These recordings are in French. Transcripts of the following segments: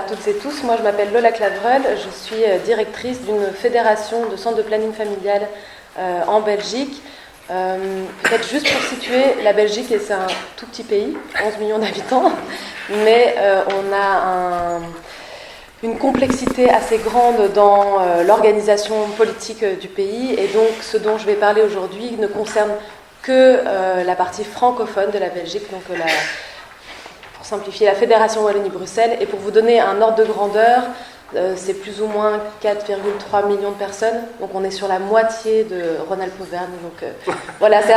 toutes et tous. Moi, je m'appelle Lola Clavreul. Je suis directrice d'une fédération de centres de planning familial en Belgique. Peut-être juste pour situer, la Belgique, c'est un tout petit pays, 11 millions d'habitants, mais on a une complexité assez grande dans l'organisation politique du pays. Et donc, ce dont je vais parler aujourd'hui ne concerne que la partie francophone de la Belgique, donc pour simplifier, la Fédération Wallonie-Bruxelles. Et pour vous donner un ordre de grandeur, c'est plus ou moins 4,3 millions de personnes. Donc on est sur la moitié de Rhône-Alpes-Auvergne. Donc voilà, c'est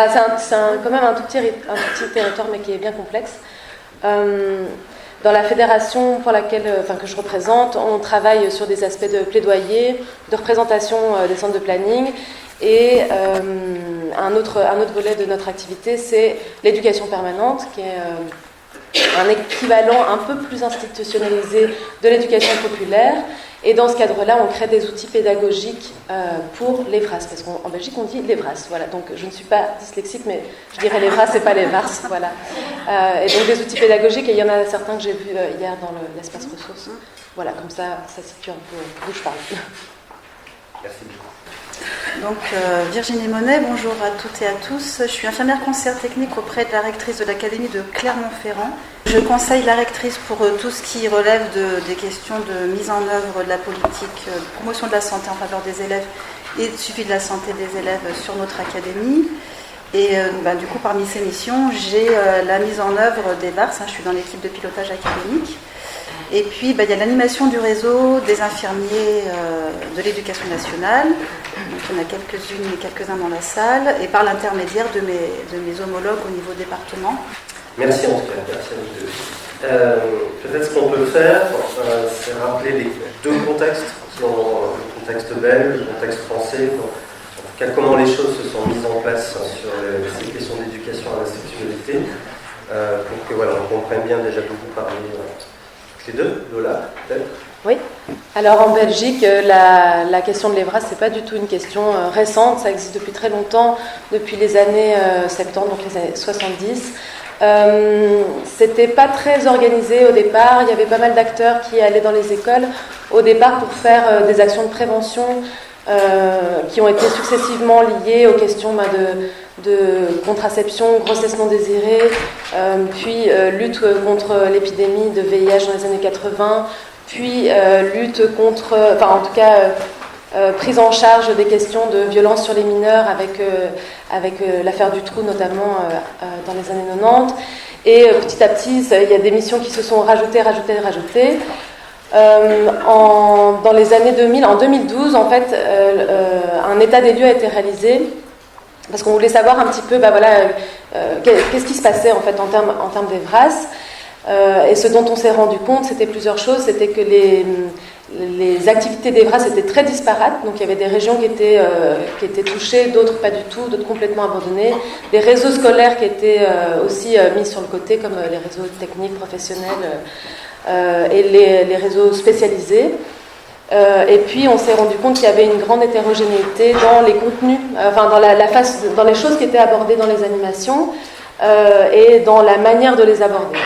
quand même un tout petit territoire, mais qui est bien complexe. Dans la fédération que je représente, on travaille sur des aspects de plaidoyer, de représentation des centres de planning. Et un autre volet de notre activité, c'est l'éducation permanente, qui est un équivalent un peu plus institutionnalisé de l'éducation populaire. Et dans ce cadre-là, on crée des outils pédagogiques pour les VRAS, parce qu'en Belgique, on dit les VRAS. Voilà. Donc, je ne suis pas dyslexique, mais je dirais les VRAS et pas les VARS. Voilà. Et donc, des outils pédagogiques, et il y en a certains que j'ai vus hier dans l'espace ressources. Voilà, comme ça situe un peu d'où je parle. Merci beaucoup. Donc Virginie Monet, bonjour à toutes et à tous. Je suis infirmière conseillère technique auprès de la rectrice de l'académie de Clermont-Ferrand. Je conseille la rectrice pour tout ce qui relève des questions de mise en œuvre de la politique de promotion de la santé en faveur des élèves et de suivi de la santé des élèves sur notre académie. Et du coup, parmi ces missions, j'ai la mise en œuvre des VARS, je suis dans l'équipe de pilotage académique. Et puis, il y a l'animation du réseau des infirmiers de l'éducation nationale. Donc, il y en a quelques-unes et quelques-uns dans la salle, et par l'intermédiaire de mes homologues au niveau département. Merci en tout cas, merci à vous deux. Peut-être ce qu'on peut faire, c'est rappeler les deux contextes, le contexte belge, le contexte français, en tout cas comment les choses se sont mises en place sur ces questions d'éducation à la sexualité, pour que on comprenne bien déjà d'où vous parlez. Les deux, Lola, peut-être. Oui. Alors en Belgique, la question de l'EVRAS, c'est pas du tout une question récente, ça existe depuis très longtemps, depuis les années 70, donc les années 70. C'était pas très organisé au départ, il y avait pas mal d'acteurs qui allaient dans les écoles au départ pour faire des actions de prévention qui ont été successivement liées aux questions de contraception, grossesse non désirée, puis lutte contre l'épidémie de VIH dans les années 80, puis lutte contre, prise en charge des questions de violence sur les mineurs avec l'affaire du trou notamment dans les années 90. Et petit à petit, il y a des missions qui se sont rajoutées. Dans les années 2000, en 2012, en fait, un état des lieux a été réalisé parce qu'on voulait savoir un petit peu, qu'est-ce qui se passait en fait en termes des VRAS. Et ce dont on s'est rendu compte, c'était plusieurs choses. C'était que les activités des VRAS étaient très disparates. Donc il y avait des régions qui étaient touchées, d'autres pas du tout, d'autres complètement abandonnées. Des réseaux scolaires qui étaient aussi mis sur le côté, comme les réseaux techniques, professionnels et les réseaux spécialisés. Et puis on s'est rendu compte qu'il y avait une grande hétérogénéité dans les contenus, dans les choses qui étaient abordées dans les animations et dans la manière de les aborder.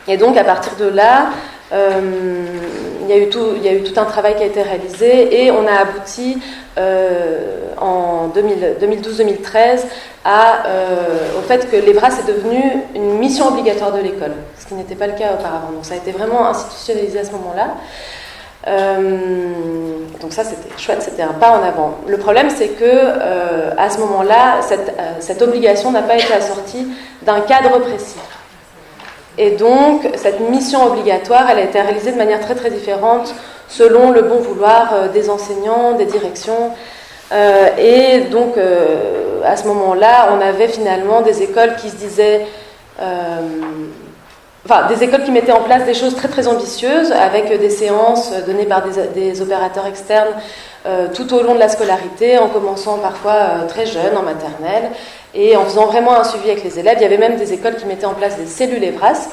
Et donc à partir de là, il y a eu tout un travail qui a été réalisé et on a abouti en 2012-2013 au fait que l'EVRAS est devenu une mission obligatoire de l'école, ce qui n'était pas le cas auparavant. Donc ça a été vraiment institutionnalisé à ce moment-là. Donc ça c'était chouette, c'était un pas en avant. Le problème c'est que à ce moment-là, cette obligation n'a pas été assortie d'un cadre précis. Et donc cette mission obligatoire, elle a été réalisée de manière très très différente selon le bon vouloir des enseignants, des directions. Et donc à ce moment-là, on avait finalement des écoles qui se disaient des écoles qui mettaient en place des choses très très ambitieuses avec des séances données par des opérateurs externes tout au long de la scolarité, en commençant parfois très jeune, en maternelle, et en faisant vraiment un suivi avec les élèves. Il y avait même des écoles qui mettaient en place des cellules EVRAS,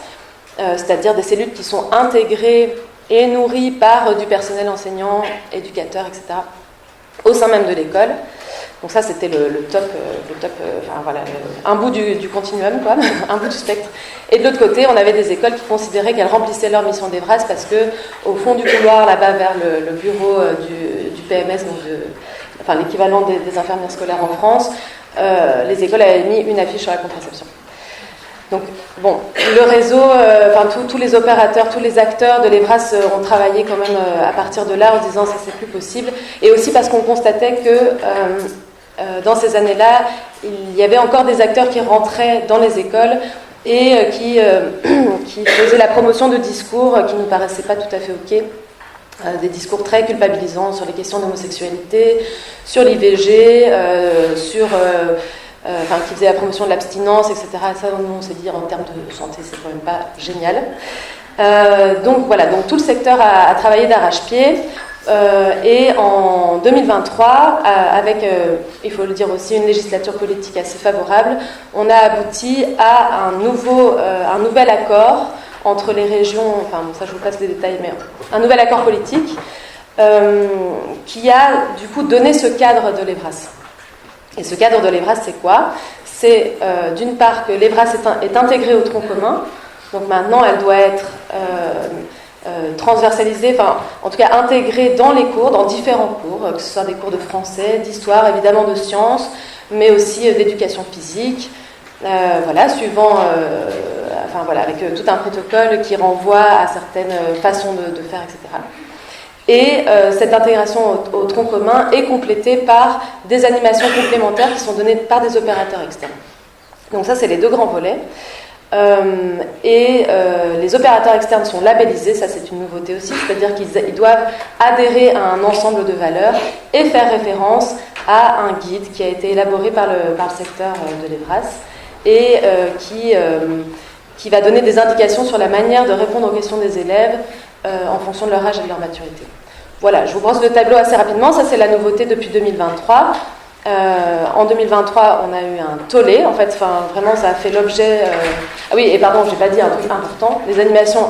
c'est-à-dire des cellules qui sont intégrées et nourries par du personnel enseignant, éducateur, etc., au sein même de l'école. Donc ça, c'était le top, enfin voilà, un bout du continuum, quoi, un bout du spectre. Et de l'autre côté, on avait des écoles qui considéraient qu'elles remplissaient leur mission d'Evras parce que au fond du couloir, là-bas vers le bureau du PMS, donc enfin l'équivalent des infirmières scolaires en France, les écoles avaient mis une affiche sur la contraception. Donc, bon, le réseau, tous les opérateurs, tous les acteurs de l'Evras ont travaillé quand même à partir de là en disant ça c'est plus possible. Et aussi parce qu'on constatait que dans ces années-là, il y avait encore des acteurs qui rentraient dans les écoles et qui faisaient la promotion de discours qui ne nous paraissaient pas tout à fait OK. Des discours très culpabilisants sur les questions d'homosexualité, sur l'IVG, qui faisait la promotion de l'abstinence, etc. Ça, on s'est dit, en termes de santé, c'est quand même pas génial. Donc voilà, donc tout le secteur a travaillé d'arrache-pied. Et en 2023, avec, il faut le dire aussi, une législature politique assez favorable, on a abouti à un nouvel accord entre les régions, enfin ça je vous passe les détails, mais un nouvel accord politique qui a du coup donné ce cadre de l'Evras. Et ce cadre de l'Evras, c'est quoi ? C'est d'une part que l'Evras est intégrée au tronc commun, donc maintenant elle doit être transversalisée, enfin en tout cas intégrée dans les cours, dans différents cours, que ce soit des cours de français, d'histoire, évidemment de sciences, mais aussi d'éducation physique, suivant, avec tout un protocole qui renvoie à certaines façons de faire, etc. Et cette intégration au tronc commun est complétée par des animations complémentaires qui sont données par des opérateurs externes. Donc ça, c'est les deux grands volets. Les opérateurs externes sont labellisés, ça c'est une nouveauté aussi, c'est-à-dire qu'ils doivent adhérer à un ensemble de valeurs et faire référence à un guide qui a été élaboré par le secteur de l'Evras et qui va donner des indications sur la manière de répondre aux questions des élèves en fonction de leur âge et de leur maturité. Voilà, je vous brosse le tableau assez rapidement. Ça, c'est la nouveauté depuis 2023. En 2023, on a eu un tollé. En fait, vraiment, ça a fait l'objet... Ah oui, et pardon, je n'ai pas dit un truc important. Les animations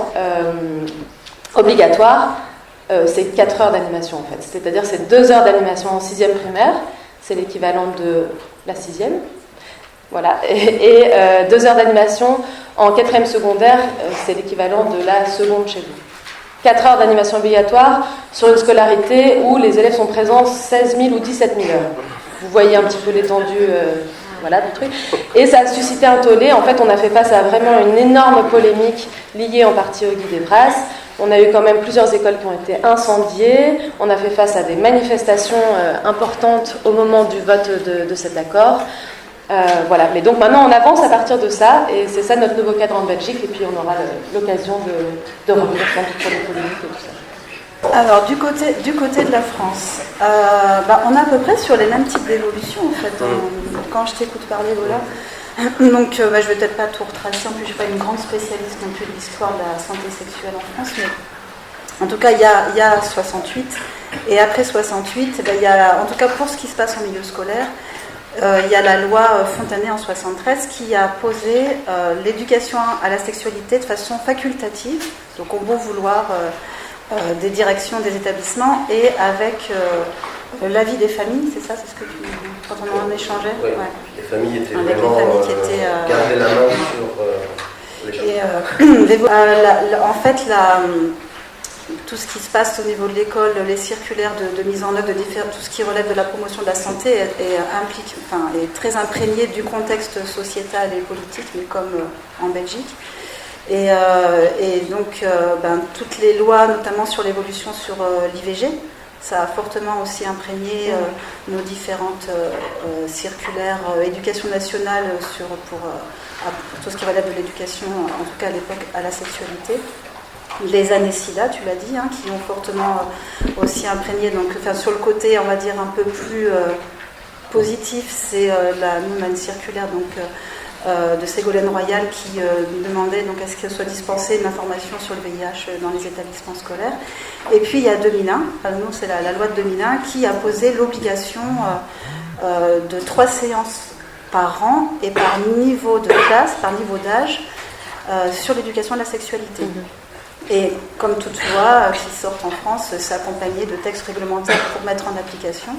obligatoires, c'est 4 heures d'animation, en fait. C'est-à-dire, c'est 2 heures d'animation en 6e primaire. C'est l'équivalent de la 6e. Voilà. Et 2 heures d'animation en 4e secondaire, c'est l'équivalent de la seconde chez vous. 4 heures d'animation obligatoire sur une scolarité où les élèves sont présents 16 000 ou 17 000 heures. Vous voyez un petit peu l'étendue du truc. Et ça a suscité un tollé. En fait, on a fait face à vraiment une énorme polémique liée en partie au guide Evras. On a eu quand même plusieurs écoles qui ont été incendiées. On a fait face à des manifestations importantes au moment du vote de cet accord. Mais donc maintenant on avance à partir de ça et c'est ça notre nouveau cadre en Belgique et puis on aura l'occasion de revenir sur les polémiques et tout ça. Alors du côté de la France, on est à peu près sur les mêmes types d'évolutions en fait. Quand je t'écoute parler, voilà. Donc je vais peut-être pas tout retracer, en plus je suis pas une grande spécialiste non plus de l'histoire de la santé sexuelle en France, mais en tout cas il y a 68 et après 68, il y a, en tout cas pour ce qui se passe en milieu scolaire, il y a la loi Fontanet en 73 qui a posé l'éducation à la sexualité de façon facultative, donc au bon vouloir des directions des établissements et avec l'avis des familles, c'est ça, c'est ce que quand on en échangeait. Oui, ouais. Les familles étaient vraiment gardaient la main sur les choses. En fait, tout ce qui se passe au niveau de l'école, les circulaires de mise en œuvre de tout ce qui relève de la promotion de la santé est très imprégné du contexte sociétal et politique, mais comme en Belgique. Et donc, toutes les lois, notamment sur l'évolution sur l'IVG, ça a fortement aussi imprégné nos différentes circulaires éducation nationale pour tout ce qui relève de l'éducation, en tout cas à l'époque, à la sexualité. Les années SIDA, tu l'as dit, qui ont fortement aussi imprégné. Donc, sur le côté, on va dire, un peu plus positif, c'est une circulaire de Ségolène Royal qui demandait donc, à ce qu'il soit dispensé une information sur le VIH dans les établissements scolaires. Et puis, il y a 2001, nous, c'est la loi de 2001, qui a posé l'obligation de 3 séances par an et par niveau de classe, par niveau d'âge, sur l'éducation à la sexualité. Et comme toute loi qui sort en France, c'est accompagné de textes réglementaires pour mettre en application.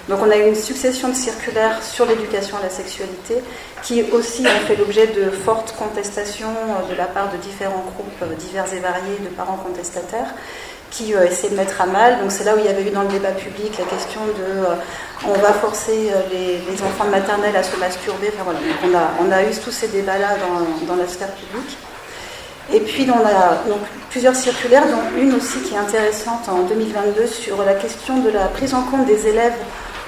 Donc on a eu une succession de circulaires sur l'éducation à la sexualité qui aussi ont fait l'objet de fortes contestations de la part de différents groupes divers et variés de parents contestataires qui essayaient de mettre à mal. Donc c'est là où il y avait eu dans le débat public la question de on va forcer les enfants de maternelle à se masturber. Enfin, voilà. Donc on a eu tous ces débats-là dans la sphère publique. Et puis on a donc, plusieurs circulaires, dont une aussi qui est intéressante en 2022 sur la question de la prise en compte des élèves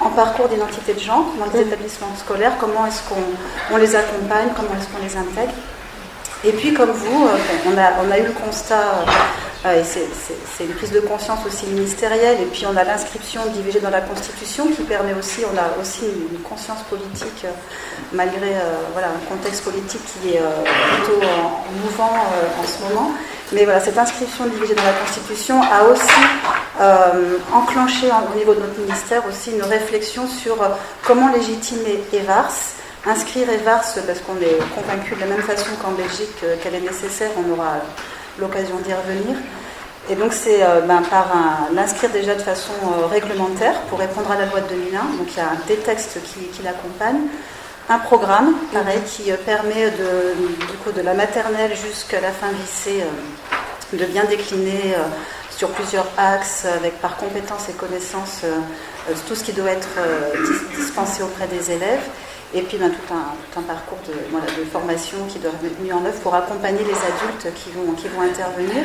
en parcours d'identité de genre dans les établissements scolaires, comment est-ce qu'on les accompagne, comment est-ce qu'on les intègre. Et puis comme vous, on a eu le constat, et c'est une prise de conscience aussi ministérielle, et puis on a l'inscription de l'IVG dans la Constitution qui permet aussi, on a aussi une conscience politique, malgré un contexte politique qui est plutôt mouvant en ce moment. Mais voilà, cette inscription de l'IVG dans la Constitution a aussi enclenché au niveau de notre ministère aussi une réflexion sur comment légitimer EVARS. Inscrire EVARS, parce qu'on est convaincu de la même façon qu'en Belgique qu'elle est nécessaire, on aura l'occasion d'y revenir. Et donc c'est l'inscrire déjà de façon réglementaire pour répondre à la loi de 2001. Donc il y a des textes qui l'accompagnent. Un programme, pareil, qui permet de la maternelle jusqu'à la fin lycée de bien décliner sur plusieurs axes, avec par compétences et connaissances tout ce qui doit être dispensé auprès des élèves. Et puis tout un parcours de formation qui doit être mis en œuvre pour accompagner les adultes qui vont intervenir.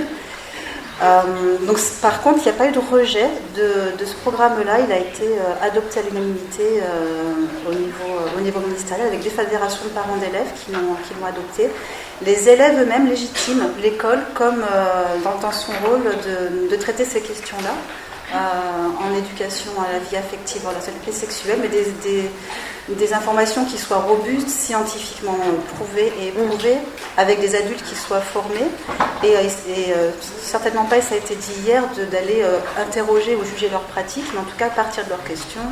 Donc, par contre, il n'y a pas eu de rejet de ce programme-là. Il a été adopté à l'unanimité au niveau ministériel avec des fédérations de parents d'élèves qui l'ont adopté. Les élèves eux-mêmes légitiment l'école comme dans son rôle de traiter ces questions-là. En éducation à la vie affective, à la sexualité sexuelle, mais des informations qui soient robustes, scientifiquement prouvées et éprouvées, avec des adultes qui soient formés, et certainement pas, et ça a été dit hier, d'aller interroger ou juger leurs pratiques, mais en tout cas partir de leurs questions,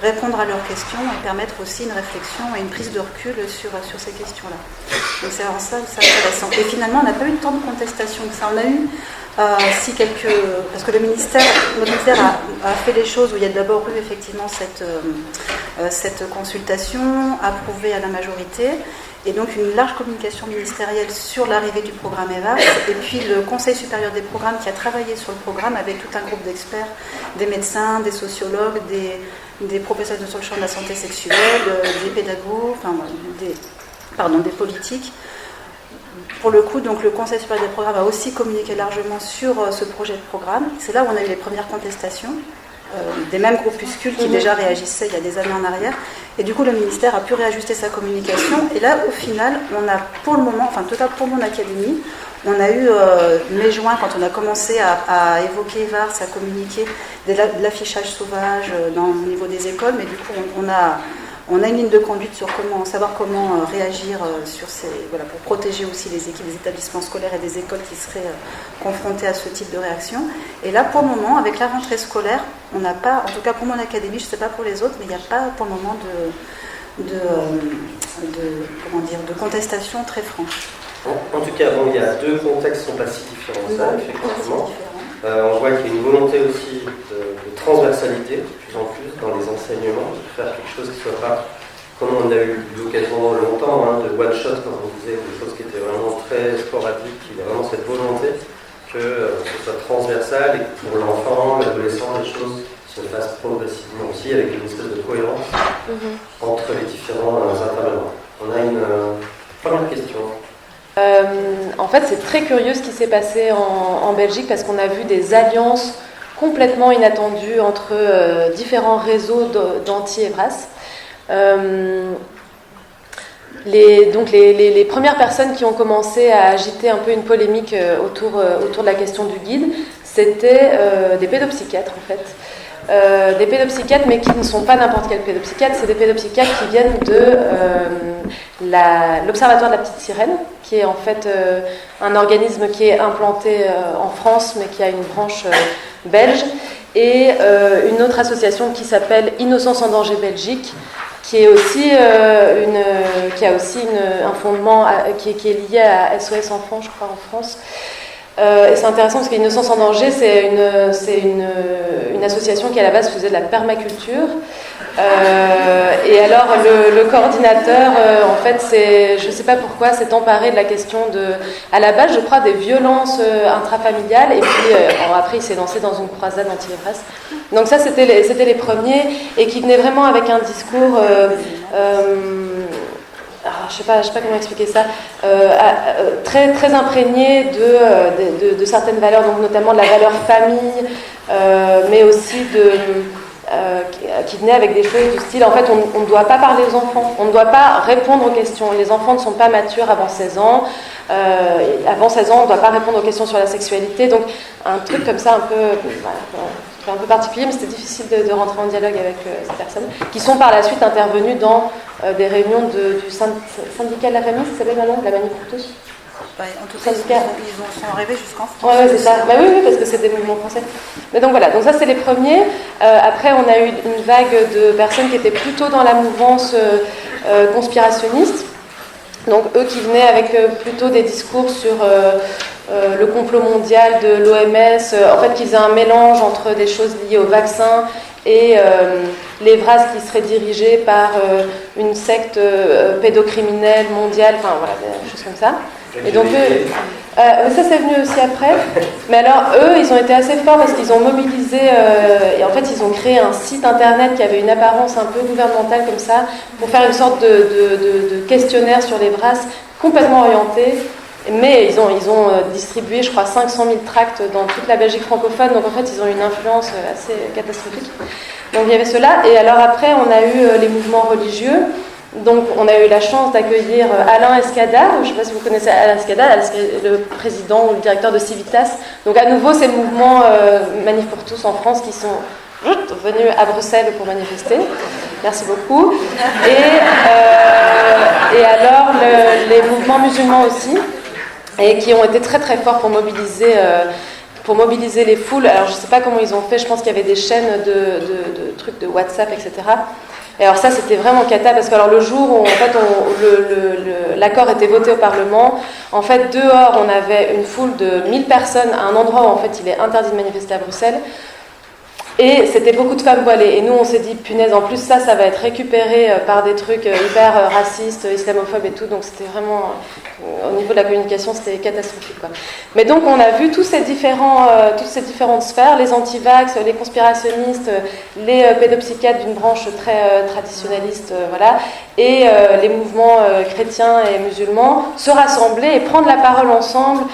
répondre à leurs questions et permettre aussi une réflexion et une prise de recul sur ces questions-là. Donc c'est en ça que c'est intéressant. Et finalement, on n'a pas eu tant de contestation que ça. On a eu parce que notre ministère a fait les choses où il y a d'abord eu effectivement cette consultation approuvée à la majorité, et donc une large communication ministérielle sur l'arrivée du programme EVARS, et puis le Conseil supérieur des programmes qui a travaillé sur le programme avec tout un groupe d'experts, des médecins, des sociologues, des professionnels sur le champ de la santé sexuelle, des pédagogues, des politiques. Pour le coup, donc, le Conseil supérieur des programmes a aussi communiqué largement sur ce projet de programme. C'est là où on a eu les premières contestations des mêmes groupuscules qui déjà réagissaient il y a des années en arrière. Et du coup, le ministère a pu réajuster sa communication. Et là, au final, on a pour le moment, enfin, en tout cas pour mon académie, on a eu mai-juin, quand on a commencé à évoquer VARS, à communiquer de l'affichage sauvage au niveau des écoles, mais du coup, on a une ligne de conduite sur savoir comment réagir pour protéger aussi les équipes des établissements scolaires et des écoles qui seraient confrontées à ce type de réaction. Et là, pour le moment, avec la rentrée scolaire, on n'a pas, en tout cas pour mon académie, je ne sais pas pour les autres, mais il n'y a pas pour le moment de contestation très franche. En tout cas, il y a deux contextes qui ne sont pas si différents que ça, effectivement. On voit qu'il y a une volonté aussi de transversalité, de plus en plus, dans les enseignements, de faire quelque chose qui ne soit pas, comme on a eu l'occasion longtemps, de one-shot, comme on disait, des choses qui étaient vraiment très sporadiques. Il y a vraiment cette volonté que ce soit transversal et que pour l'enfant, l'adolescent, les choses se fassent progressivement aussi, avec une espèce de cohérence entre les différents intervenants. On a une première question. En fait, c'est très curieux ce qui s'est passé en Belgique, parce qu'on a vu des alliances complètement inattendues entre différents réseaux d'anti-EVRAS. Les premières personnes qui ont commencé à agiter un peu une polémique autour de la question du guide, c'était des pédopsychiatres en fait. Des pédopsychiatres, mais qui ne sont pas n'importe quel pédopsychiatre, c'est des pédopsychiatres qui viennent de l'Observatoire de la Petite Sirène, qui est en fait un organisme qui est implanté en France, mais qui a une branche belge, et une autre association qui s'appelle Innocence en danger Belgique, qui est aussi qui a aussi un fondement qui est lié à SOS Enfants, je crois, en France. Et c'est intéressant parce qu'Innocence en danger, c'est une association qui à la base faisait de la permaculture. Et alors le coordinateur, en fait, je ne sais pas pourquoi, s'est emparé de la question à la base, je crois, des violences intrafamiliales. Et puis après, il s'est lancé dans une croisade anti-ivresse. Donc ça, c'était les premiers, et qui venaient vraiment avec un discours... je sais pas comment expliquer ça, très, très imprégné de certaines valeurs, donc notamment de la valeur famille, mais aussi qui venait avec des choses du style, en fait, on ne doit pas parler aux enfants, on ne doit pas répondre aux questions, les enfants ne sont pas matures avant 16 ans, avant 16 ans, on ne doit pas répondre aux questions sur la sexualité, donc un truc comme ça un peu particulier, mais c'était difficile de rentrer en dialogue avec ces personnes, qui sont par la suite intervenues dans des réunions du syndicat de la famille, ça s'appelle maintenant, la Manif pour tous. En tout cas, ils sont arrivés jusqu'en France. Ouais, c'est ça. Oui, parce que c'est des mouvements français. Mais donc voilà, donc ça c'est les premiers. Après, on a eu une vague de personnes qui étaient plutôt dans la mouvance conspirationniste. Donc eux qui venaient avec plutôt des discours sur le complot mondial de l'OMS, en fait qui faisaient un mélange entre des choses liées au vaccin et l'Evras qui serait dirigé par une secte pédocriminelle mondiale, enfin voilà, des choses comme ça. Et donc ça c'est venu aussi après. Mais alors eux, ils ont été assez forts parce qu'ils ont mobilisé et en fait ils ont créé un site internet qui avait une apparence un peu gouvernementale comme ça, pour faire une sorte de questionnaire sur l'Evras complètement orienté. Mais ils ont distribué, je crois, 500 000 tracts dans toute la Belgique francophone. Donc en fait, ils ont une influence assez catastrophique. Donc il y avait cela. Et alors après, on a eu les mouvements religieux. Donc on a eu la chance d'accueillir Alain Escada. Je ne sais pas si vous connaissez Alain Escada, le président ou le directeur de Civitas. Donc à nouveau, c'est le mouvement Manif pour tous en France qui sont venus à Bruxelles pour manifester. Merci beaucoup. Et alors les mouvements musulmans aussi, et qui ont été très très forts pour mobiliser les foules. Alors je ne sais pas comment ils ont fait, je pense qu'il y avait des chaînes de trucs de WhatsApp, etc. Et alors ça c'était vraiment cata, parce que alors le jour où en fait l'accord était voté au Parlement, en fait dehors on avait une foule de 1000 personnes à un endroit où en fait il est interdit de manifester à Bruxelles. Et c'était beaucoup de femmes voilées. Et nous, on s'est dit, punaise, en plus, ça va être récupéré par des trucs hyper racistes, islamophobes et tout. Donc, c'était vraiment, au niveau de la communication, c'était catastrophique, quoi. Mais donc, on a vu toutes ces différentes sphères, les anti-vax, les conspirationnistes, les pédopsychiatres d'une branche très traditionnaliste, voilà, et les mouvements chrétiens et musulmans se rassembler et prendre la parole ensemble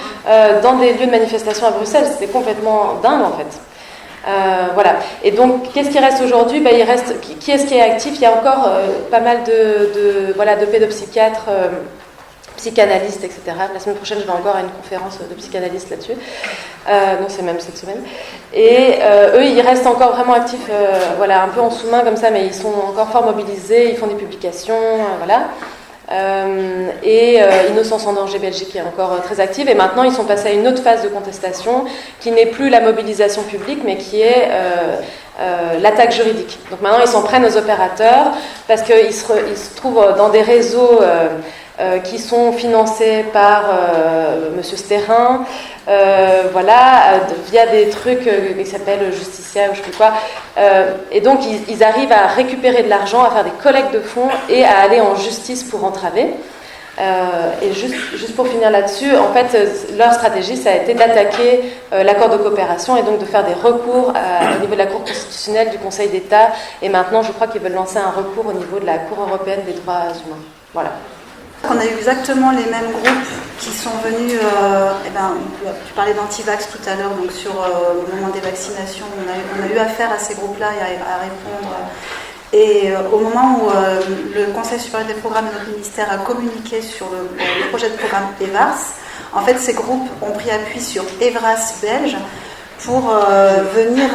dans des lieux de manifestation à Bruxelles. C'était complètement dingue, en fait. Voilà. Et donc, qu'est-ce qui reste aujourd'hui ? Il reste. Qui est-ce qui est actif ? Il y a encore pas mal de pédopsychiatres, psychanalystes, etc. La semaine prochaine, je vais encore à une conférence de psychanalystes là-dessus. Non, c'est même cette semaine. Et eux, ils restent encore vraiment actifs, un peu en sous-main comme ça, mais ils sont encore fort mobilisés. Ils font des publications, voilà. Innocence en danger Belgique est encore très active, et maintenant ils sont passés à une autre phase de contestation qui n'est plus la mobilisation publique, mais qui est l'attaque juridique. Donc maintenant ils s'en prennent aux opérateurs parce qu'ils se trouvent dans des réseaux qui sont financés par Monsieur Sterrin, via des trucs qui s'appellent Justicia ou je sais plus quoi. Et donc ils arrivent à récupérer de l'argent, à faire des collectes de fonds et à aller en justice pour entraver. Et juste pour finir là-dessus, en fait, leur stratégie, ça a été d'attaquer l'accord de coopération et donc de faire des recours au niveau de la Cour constitutionnelle, du Conseil d'État. Et maintenant, je crois qu'ils veulent lancer un recours au niveau de la Cour européenne des droits humains. Voilà. On a eu exactement les mêmes groupes qui sont venus, tu parlais d'anti-vax tout à l'heure, donc sur le moment des vaccinations, on a eu affaire à ces groupes-là et à répondre. Et au moment où le Conseil supérieur des programmes de notre ministère a communiqué sur le projet de programme EVARS, en fait ces groupes ont pris appui sur EVRAS belge pour venir,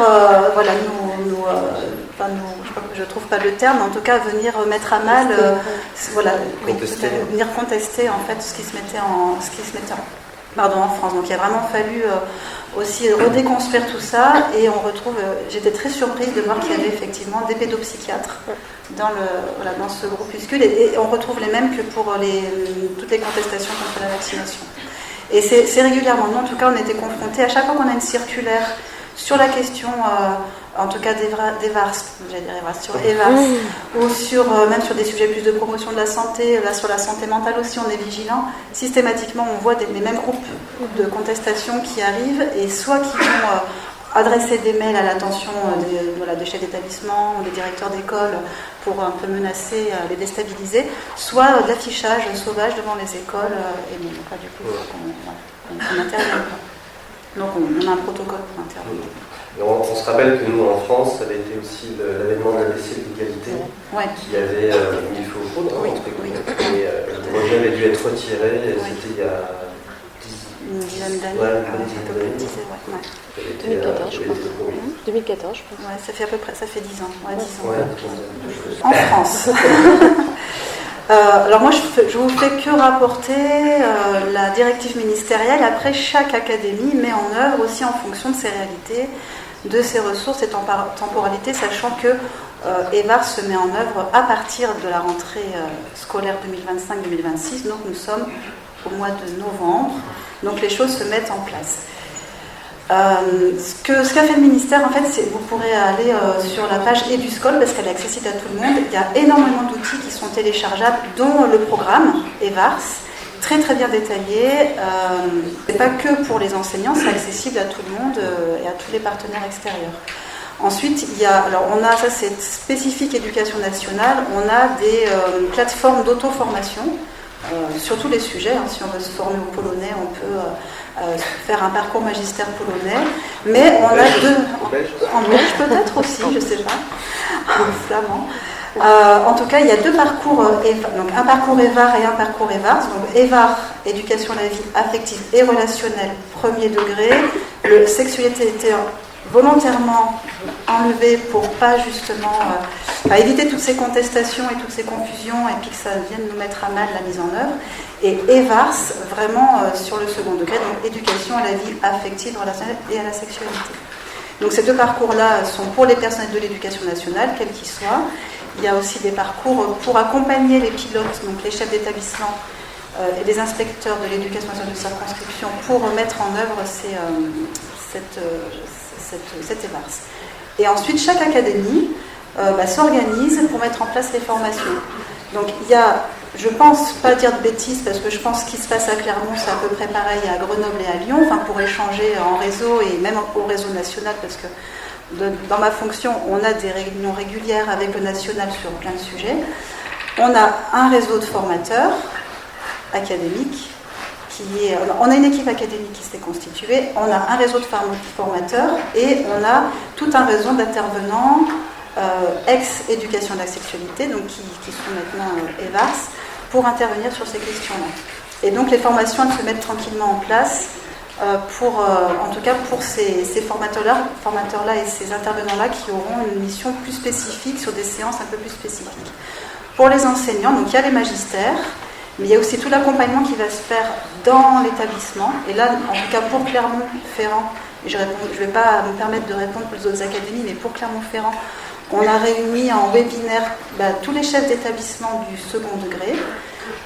je ne trouve pas le terme, mais en tout cas venir mettre à mal, venir contester en fait ce qui se mettait en France. Donc il a vraiment fallu aussi redéconstruire tout ça, et on retrouve. J'étais très surprise de voir qu'il y avait effectivement des pédopsychiatres dans ce groupuscule, et on retrouve les mêmes que pour toutes les contestations contre la vaccination. Et c'est régulièrement. Nous, en tout cas, on était confrontés à chaque fois qu'on a une circulaire sur la question, en tout cas d'EVARS, j'allais dire EVARS, sur EVARS, ou sur, même sur des sujets plus de promotion de la santé, là sur la santé mentale aussi, on est vigilant. Systématiquement, on voit les mêmes groupes de contestation qui arrivent, et soit qui vont adresser des mails à l'attention des chefs d'établissement ou des directeurs d'école pour un peu menacer, les déstabiliser, soit de l'affichage sauvage devant les écoles, et bon, donc là, du coup, on intervient. Donc on a un protocole pour intervenir. On se rappelle que nous, en France, ça avait été aussi l'avènement de la l'ABC de l'égalité, qui avait mis le feu aux poudres, entre guillemets. Et le projet avait dû être retiré, et c'était il y a une dizaine d'années. 2014, je pense. 2014, je pense. Ouais, ça fait à peu près, ça fait 10 ans. 10 ans. En France. Alors moi, je vous fais que rapporter la directive ministérielle. Après, chaque académie met en œuvre aussi en fonction de ses réalités, de ses ressources et temporalités, sachant que EVARS se met en œuvre à partir de la rentrée scolaire 2025-2026. Donc nous sommes au mois de novembre. Donc les choses se mettent en place. Ce qu'a fait le ministère, en fait, c'est vous pourrez aller sur la page EduScol parce qu'elle est accessible à tout le monde. Il y a énormément d'outils qui sont téléchargeables, dont le programme EVARS, très très bien détaillé. C'est pas que pour les enseignants, c'est accessible à tout le monde et à tous les partenaires extérieurs. Ensuite, on a, ça c'est spécifique éducation nationale, on a des plateformes d'auto-formation sur tous les sujets. Si on veut se former au polonais, on peut faire un parcours magistère polonais, mais on a deux en belge peut-être aussi, je ne sais pas, en flamand. En tout cas, il y a deux parcours, donc un parcours EVAR et un parcours EVARS. Donc EVAR, éducation à la vie affective et relationnelle, premier degré. Le sexualité était volontairement enlevée pour pas justement éviter toutes ces contestations et toutes ces confusions et puis que ça vienne nous mettre à mal la mise en œuvre. Et EVARS, vraiment sur le second degré, donc éducation à la vie affective, relationnelle et à la sexualité. Donc ces deux parcours-là sont pour les personnels de l'éducation nationale, quels qu'ils soient. Il y a aussi des parcours pour accompagner les pilotes, donc les chefs d'établissement et les inspecteurs de l'éducation nationale de circonscription pour mettre en œuvre cette EVARS. Et ensuite, chaque académie s'organise pour mettre en place les formations. Donc il y a, je pense pas dire de bêtises, parce que je pense qu'il se passe à Clermont, c'est à peu près pareil à Grenoble et à Lyon, pour échanger en réseau et même au réseau national, parce que dans ma fonction, on a des réunions régulières avec le national sur plein de sujets. On a un réseau de formateurs académiques, on a une équipe académique qui s'est constituée, on a un réseau de formateurs et on a tout un réseau d'intervenants ex-éducation de la sexualité, donc qui sont maintenant EVARS, pour intervenir sur ces questions-là. Et donc les formations, elles se mettent tranquillement en place en tout cas pour ces formateurs-là et ces intervenants-là qui auront une mission plus spécifique sur des séances un peu plus spécifiques. Pour les enseignants, donc il y a les magistères, mais il y a aussi tout l'accompagnement qui va se faire dans l'établissement. Et là, en tout cas pour Clermont-Ferrand, je ne vais pas me permettre de répondre pour les autres académies, mais pour Clermont-Ferrand, on a réuni en webinaire tous les chefs d'établissement du second degré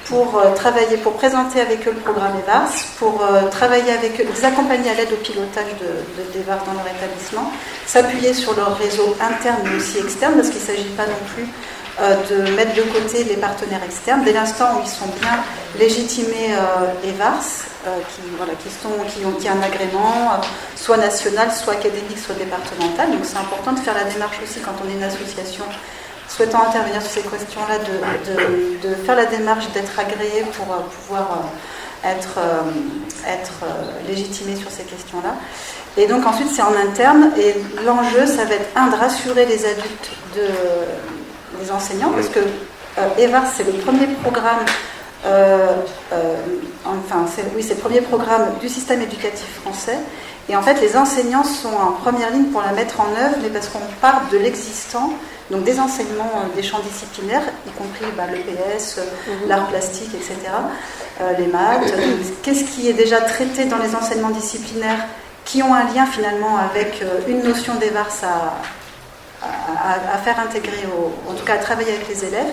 pour travailler, pour présenter avec eux le programme EVARS, pour travailler avec eux, les accompagner à l'aide au pilotage d'EVARS dans leur établissement, s'appuyer sur leur réseau interne mais aussi externe, parce qu'il ne s'agit pas non plus de mettre de côté les partenaires externes. Dès l'instant où ils sont bien légitimés EVARS, qui ont un agrément, soit national, soit académique, soit départemental. Donc c'est important de faire la démarche aussi quand on est une association souhaitant intervenir sur ces questions-là, de faire la démarche d'être agréé pour pouvoir être légitimé sur ces questions-là. Et donc ensuite c'est en interne, et l'enjeu ça va être de rassurer les adultes des enseignants, parce que EVARS c'est le premier programme c'est le premier programme du système éducatif français, et en fait les enseignants sont en première ligne pour la mettre en œuvre, mais parce qu'on part de l'existant, donc des enseignements des champs disciplinaires, y compris l'EPS, l'art plastique, etc., les maths, qu'est-ce qui est déjà traité dans les enseignements disciplinaires qui ont un lien finalement avec une notion d'EVARS à faire intégrer, en tout cas à travailler avec les élèves.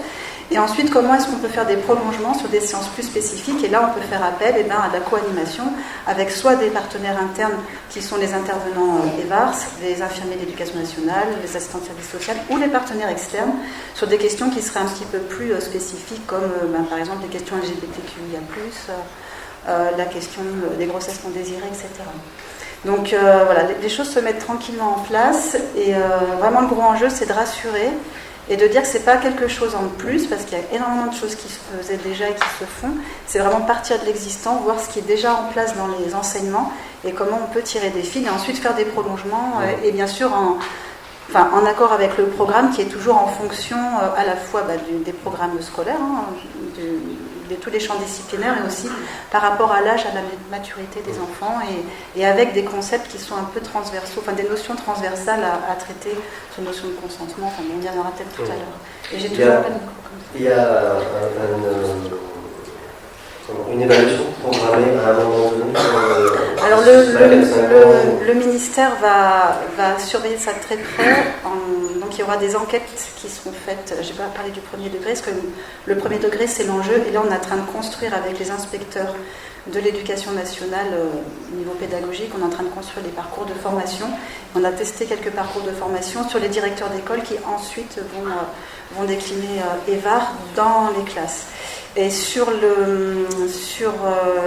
Et ensuite, comment est-ce qu'on peut faire des prolongements sur des séances plus spécifiques? Et là, on peut faire appel à de la co-animation avec soit des partenaires internes qui sont les intervenants EVARS, les infirmiers d'éducation nationale, les assistants de service social, ou les partenaires externes sur des questions qui seraient un petit peu plus spécifiques, comme par exemple les questions LGBTQIA+, la question des grossesses non désirées, etc. Donc voilà, les choses se mettent tranquillement en place et vraiment le gros enjeu, c'est de rassurer et de dire que ce n'est pas quelque chose en plus, parce qu'il y a énormément de choses qui se faisaient déjà et qui se font. C'est vraiment partir de l'existant, voir ce qui est déjà en place dans les enseignements et comment on peut tirer des fils et ensuite faire des prolongements et bien sûr en accord avec le programme qui est toujours en fonction à la fois des programmes scolaires, de tous les champs disciplinaires, et aussi par rapport à l'âge, à la maturité des enfants, et avec des concepts qui sont un peu transversaux, enfin des notions transversales à traiter, sur la notion de consentement, enfin, on y reviendra peut-être tout à l'heure. Et j'ai toujours pas de micro comme ça. Il y a une évaluation programmée à un moment donné. Alors le ministère va surveiller ça de très près. Donc il y aura des enquêtes qui seront faites. Je vais pas parler du premier degré, parce que le premier degré c'est l'enjeu. Et là on est en train de construire avec les inspecteurs de l'éducation nationale au niveau pédagogique. On est en train de construire les parcours de formation. On a testé quelques parcours de formation sur les directeurs d'école qui ensuite vont décliner EVAR dans les classes. Et sur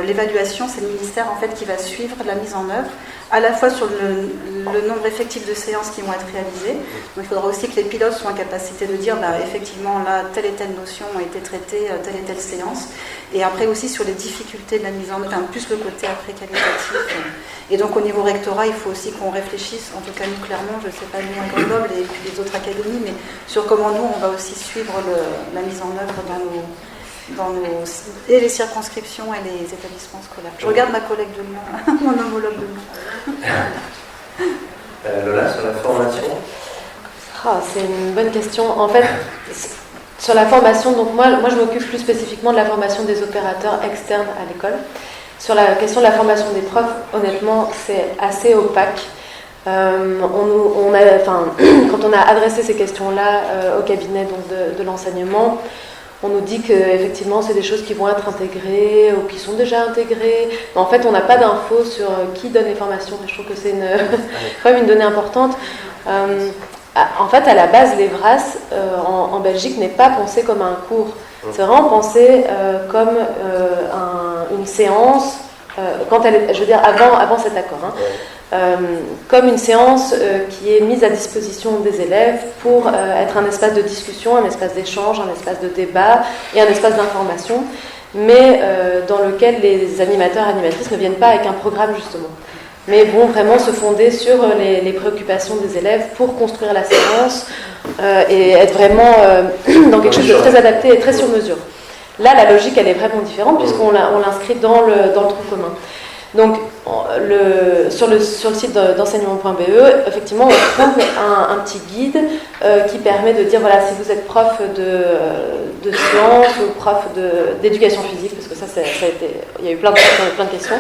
l'évaluation, c'est le ministère en fait qui va suivre la mise en œuvre, à la fois sur le nombre effectif de séances qui vont être réalisées. Donc il faudra aussi que les pilotes soient en capacité de dire effectivement là telle et telle notion a été traitée, telle et telle séance. Et après aussi sur les difficultés de la mise en œuvre, plus le côté après qualitatif. Et donc au niveau rectorat, il faut aussi qu'on réfléchisse, en tout cas nous clairement, je ne sais pas nous à Grenoble et puis les autres académies, mais sur comment nous on va aussi suivre la mise en œuvre et les circonscriptions et les établissements scolaires. Je regarde ma collègue de Lyon, mon homologue de Lyon. Lola, sur la formation. C'est une bonne question. En fait, sur la formation, donc moi je m'occupe plus spécifiquement de la formation des opérateurs externes à l'école. Sur la question de la formation des profs, honnêtement, c'est assez opaque. Quand on a adressé ces questions-là au cabinet donc, de l'enseignement, on nous dit qu'effectivement c'est des choses qui vont être intégrées ou qui sont déjà intégrées. Mais en fait, on n'a pas d'infos sur qui donne les formations. Je trouve que c'est quand même une donnée importante. En fait, à la base, l'EVRAS en Belgique n'est pas pensé comme un cours. C'est vraiment pensé comme une séance, avant cet accord. Comme une séance qui est mise à disposition des élèves pour être un espace de discussion, un espace d'échange, un espace de débat et un espace d'information, mais dans lequel les animateurs et animatrices ne viennent pas avec un programme justement, mais vont vraiment se fonder sur les préoccupations des élèves pour construire la séance et être vraiment dans quelque chose de très adapté et très sur mesure. Là, la logique, elle est vraiment différente puisqu'on l'inscrit dans le tronc commun. Donc, sur le site d'enseignement.be, effectivement, on trouve un petit guide qui permet de dire, voilà, si vous êtes prof de sciences ou prof d'éducation physique, parce que il y a eu plein de questions,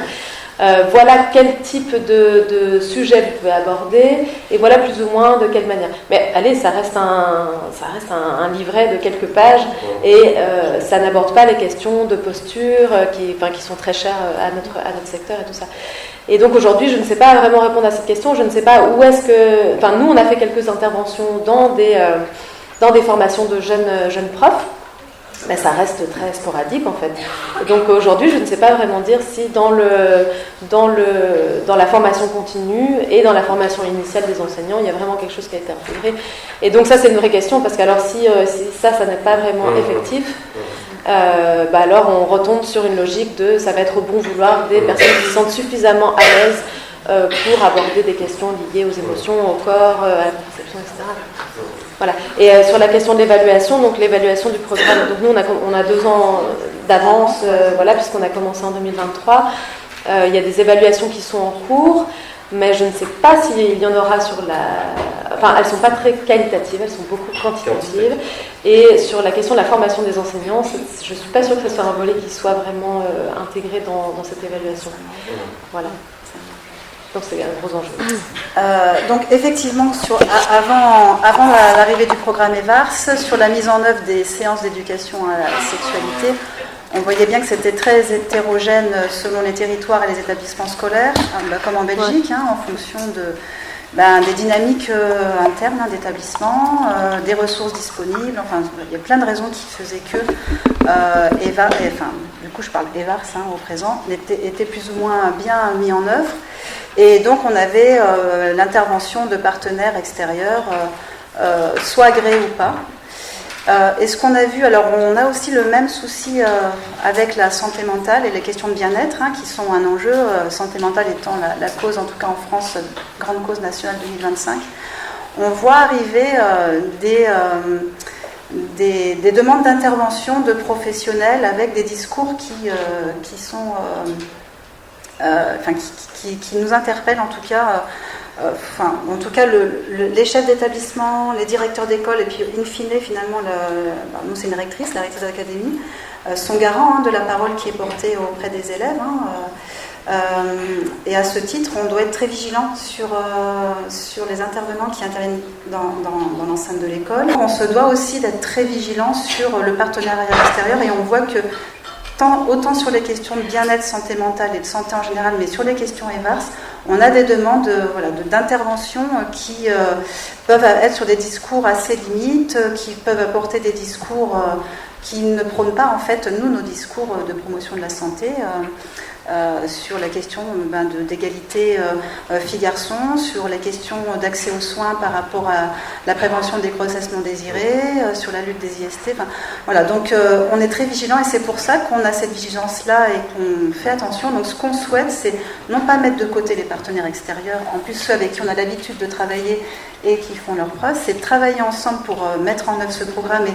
voilà quel type de sujet vous pouvez aborder et voilà plus ou moins de quelle manière. Mais allez, ça reste un livret de quelques pages et ça n'aborde pas les questions de posture qui sont très chères à notre secteur et tout ça. Et donc aujourd'hui, je ne sais pas vraiment répondre à cette question. Je ne sais pas où est-ce que... Enfin, nous, on a fait quelques interventions dans des formations de jeunes profs. Mais ça reste très sporadique en fait. Et donc aujourd'hui, je ne sais pas vraiment dire si dans la formation continue et dans la formation initiale des enseignants, il y a vraiment quelque chose qui a été intégré. Et donc ça, c'est une vraie question parce qu'alors si ça n'est pas vraiment effectif, alors on retombe sur une logique de ça va être au bon vouloir des personnes qui se sentent suffisamment à l'aise pour aborder des questions liées aux émotions, au corps, à la perception, etc. Voilà. Et sur la question de l'évaluation, donc l'évaluation du programme, donc nous on a 2 ans d'avance, puisqu'on a commencé en 2023. Il y a des évaluations qui sont en cours, mais je ne sais pas s'il y en aura sur elles ne sont pas très qualitatives, elles sont beaucoup quantitatives. Et sur la question de la formation des enseignants, je ne suis pas sûre que ce soit un volet qui soit vraiment intégré dans cette évaluation. Voilà. Donc c'est un gros enjeu. Donc effectivement, avant l'arrivée du programme EVARS, sur la mise en œuvre des séances d'éducation à la sexualité, on voyait bien que c'était très hétérogène selon les territoires et les établissements scolaires, comme en Belgique, en fonction des dynamiques internes d'établissement, des ressources disponibles. Enfin, il y a plein de raisons qui faisaient que du coup je parle EVARS au présent, était plus ou moins bien mis en œuvre. Et donc on avait l'intervention de partenaires extérieurs, soit agréés ou pas. Et ce qu'on a vu, alors on a aussi le même souci avec la santé mentale et les questions de bien-être, qui sont un enjeu, santé mentale étant la cause, en tout cas en France, grande cause nationale 2025. On voit arriver des demandes d'intervention de professionnels avec des discours qui nous interpellent en tout cas. Les chefs d'établissement, les directeurs d'école, et puis in fine, finalement, nous c'est une rectrice, la rectrice de l'académie, sont garants de la parole qui est portée auprès des élèves. Et à ce titre, on doit être très vigilant sur les intervenants qui interviennent dans l'enceinte de l'école. On se doit aussi d'être très vigilant sur le partenariat extérieur, et on voit que autant sur les questions de bien-être, santé mentale et de santé en général, mais sur les questions EVARS, on a des demandes d'intervention qui peuvent être sur des discours assez limites, qui peuvent apporter des discours qui ne prônent pas en fait nos discours de promotion de la santé. Sur la question d'égalité filles-garçons, sur les questions d'accès aux soins par rapport à la prévention des grossesses non désirées, sur la lutte des IST. Donc on est très vigilant, et c'est pour ça qu'on a cette vigilance-là et qu'on fait attention. Donc ce qu'on souhaite, c'est non pas mettre de côté les partenaires extérieurs, en plus ceux avec qui on a l'habitude de travailler et qui font leurs preuves, c'est de travailler ensemble pour mettre en œuvre ce programme. Et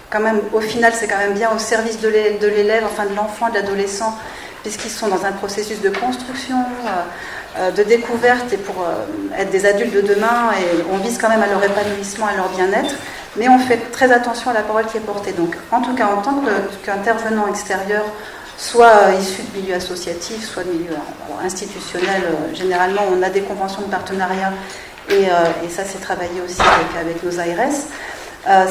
quand même, au final, c'est quand même bien au service de l'élève, enfin de l'enfant, de l'adolescent, puisqu'ils sont dans un processus de construction, de découverte, et pour être des adultes de demain, et on vise quand même à leur épanouissement, à leur bien-être, mais on fait très attention à la parole qui est portée. Donc, en tout cas, en tant qu'intervenant extérieur, soit issu de milieu associatif, soit de milieu institutionnel, généralement, on a des conventions de partenariat, et ça, c'est travaillé aussi avec nos ARS.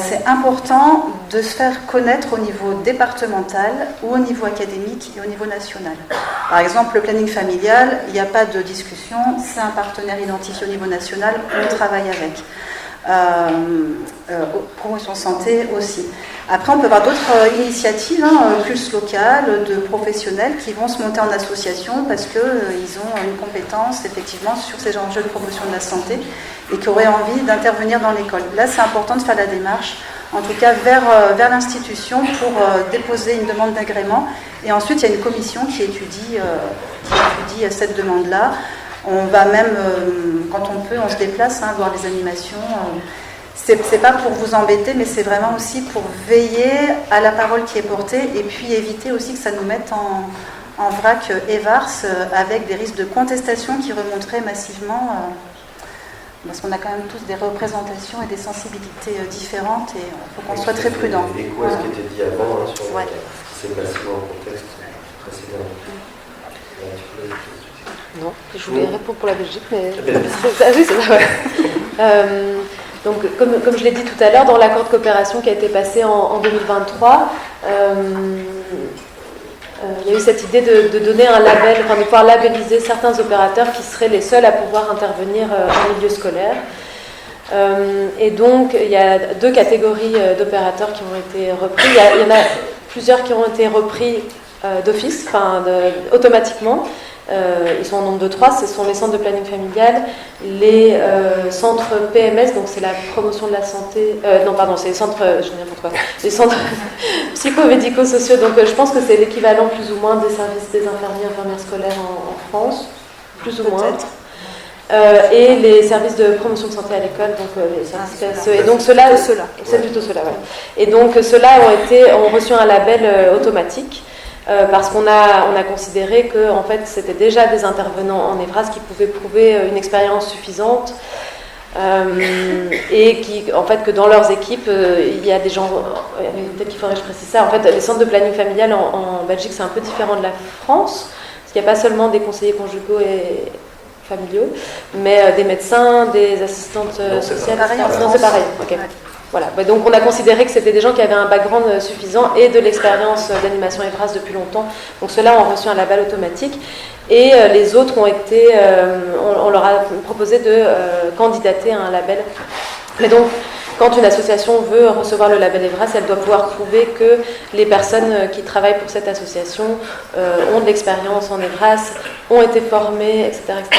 C'est important de se faire connaître au niveau départemental ou au niveau académique et au niveau national. Par exemple, le planning familial, il n'y a pas de discussion, c'est un partenaire identifié au niveau national, on travaille avec. Promotion santé aussi. Après, on peut avoir d'autres initiatives plus locales, de professionnels qui vont se monter en association parce qu'ils ont une compétence effectivement sur ces enjeux de promotion de la santé et qui auraient envie d'intervenir dans l'école. Là, c'est important de faire la démarche, en tout cas vers l'institution, pour déposer une demande d'agrément. Et ensuite, il y a une commission qui étudie cette demande-là. On va même, quand on peut, on se déplace, voir les animations. C'est pas pour vous embêter, mais c'est vraiment aussi pour veiller à la parole qui est portée, et puis éviter aussi que ça nous mette en vrac EVARS avec des risques de contestation qui remonteraient massivement, parce qu'on a quand même tous des représentations et des sensibilités différentes, et il faut qu'on soit très prudent. L'écho à ce qui était dit avant sur ce qui s'est passé dans le contexte précédent. Non, je voulais répondre pour la Belgique, mais... oui, c'est ça, ouais. Donc, comme je l'ai dit tout à l'heure, dans l'accord de coopération qui a été passé en 2023, il y a eu cette idée de donner un label, de pouvoir labelliser certains opérateurs qui seraient les seuls à pouvoir intervenir en milieu scolaire. Et donc, il y a deux catégories d'opérateurs qui ont été repris. Il y en a plusieurs qui ont été repris d'office, automatiquement. Ils sont au nombre de 3, ce sont les centres de planning familial, les centres PMS, donc c'est la promotion de la santé, c'est les centres, les centres psychomédico-sociaux, donc je pense que c'est l'équivalent plus ou moins des services des infirmières scolaires en France, plus ou moins. Et les services de promotion de santé à l'école, donc les services PSE. Et donc ceux-là, c'est plutôt ceux-là, ouais. Et donc ceux-là ont reçu un label automatique. Parce qu'on a considéré que en fait, c'était déjà des intervenants en EVRAS qui pouvaient prouver une expérience suffisante et que dans leurs équipes, il y a des gens, peut-être qu'il faudrait que je précise ça, en fait, les centres de planning familial en Belgique, c'est un peu différent de la France, parce qu'il n'y a pas seulement des conseillers conjugaux familiaux, mais des médecins, des assistantes sociales, non, c'est pareil. Okay. Ouais. Voilà. Donc on a considéré que c'était des gens qui avaient un background suffisant et de l'expérience d'animation Evras depuis longtemps. Donc ceux-là ont reçu un label automatique. Et les autres ont été, on leur a proposé de candidater à un label. Mais donc, quand une association veut recevoir le label Evras, elle doit pouvoir prouver que les personnes qui travaillent pour cette association ont de l'expérience en Evras, ont été formées, etc., etc.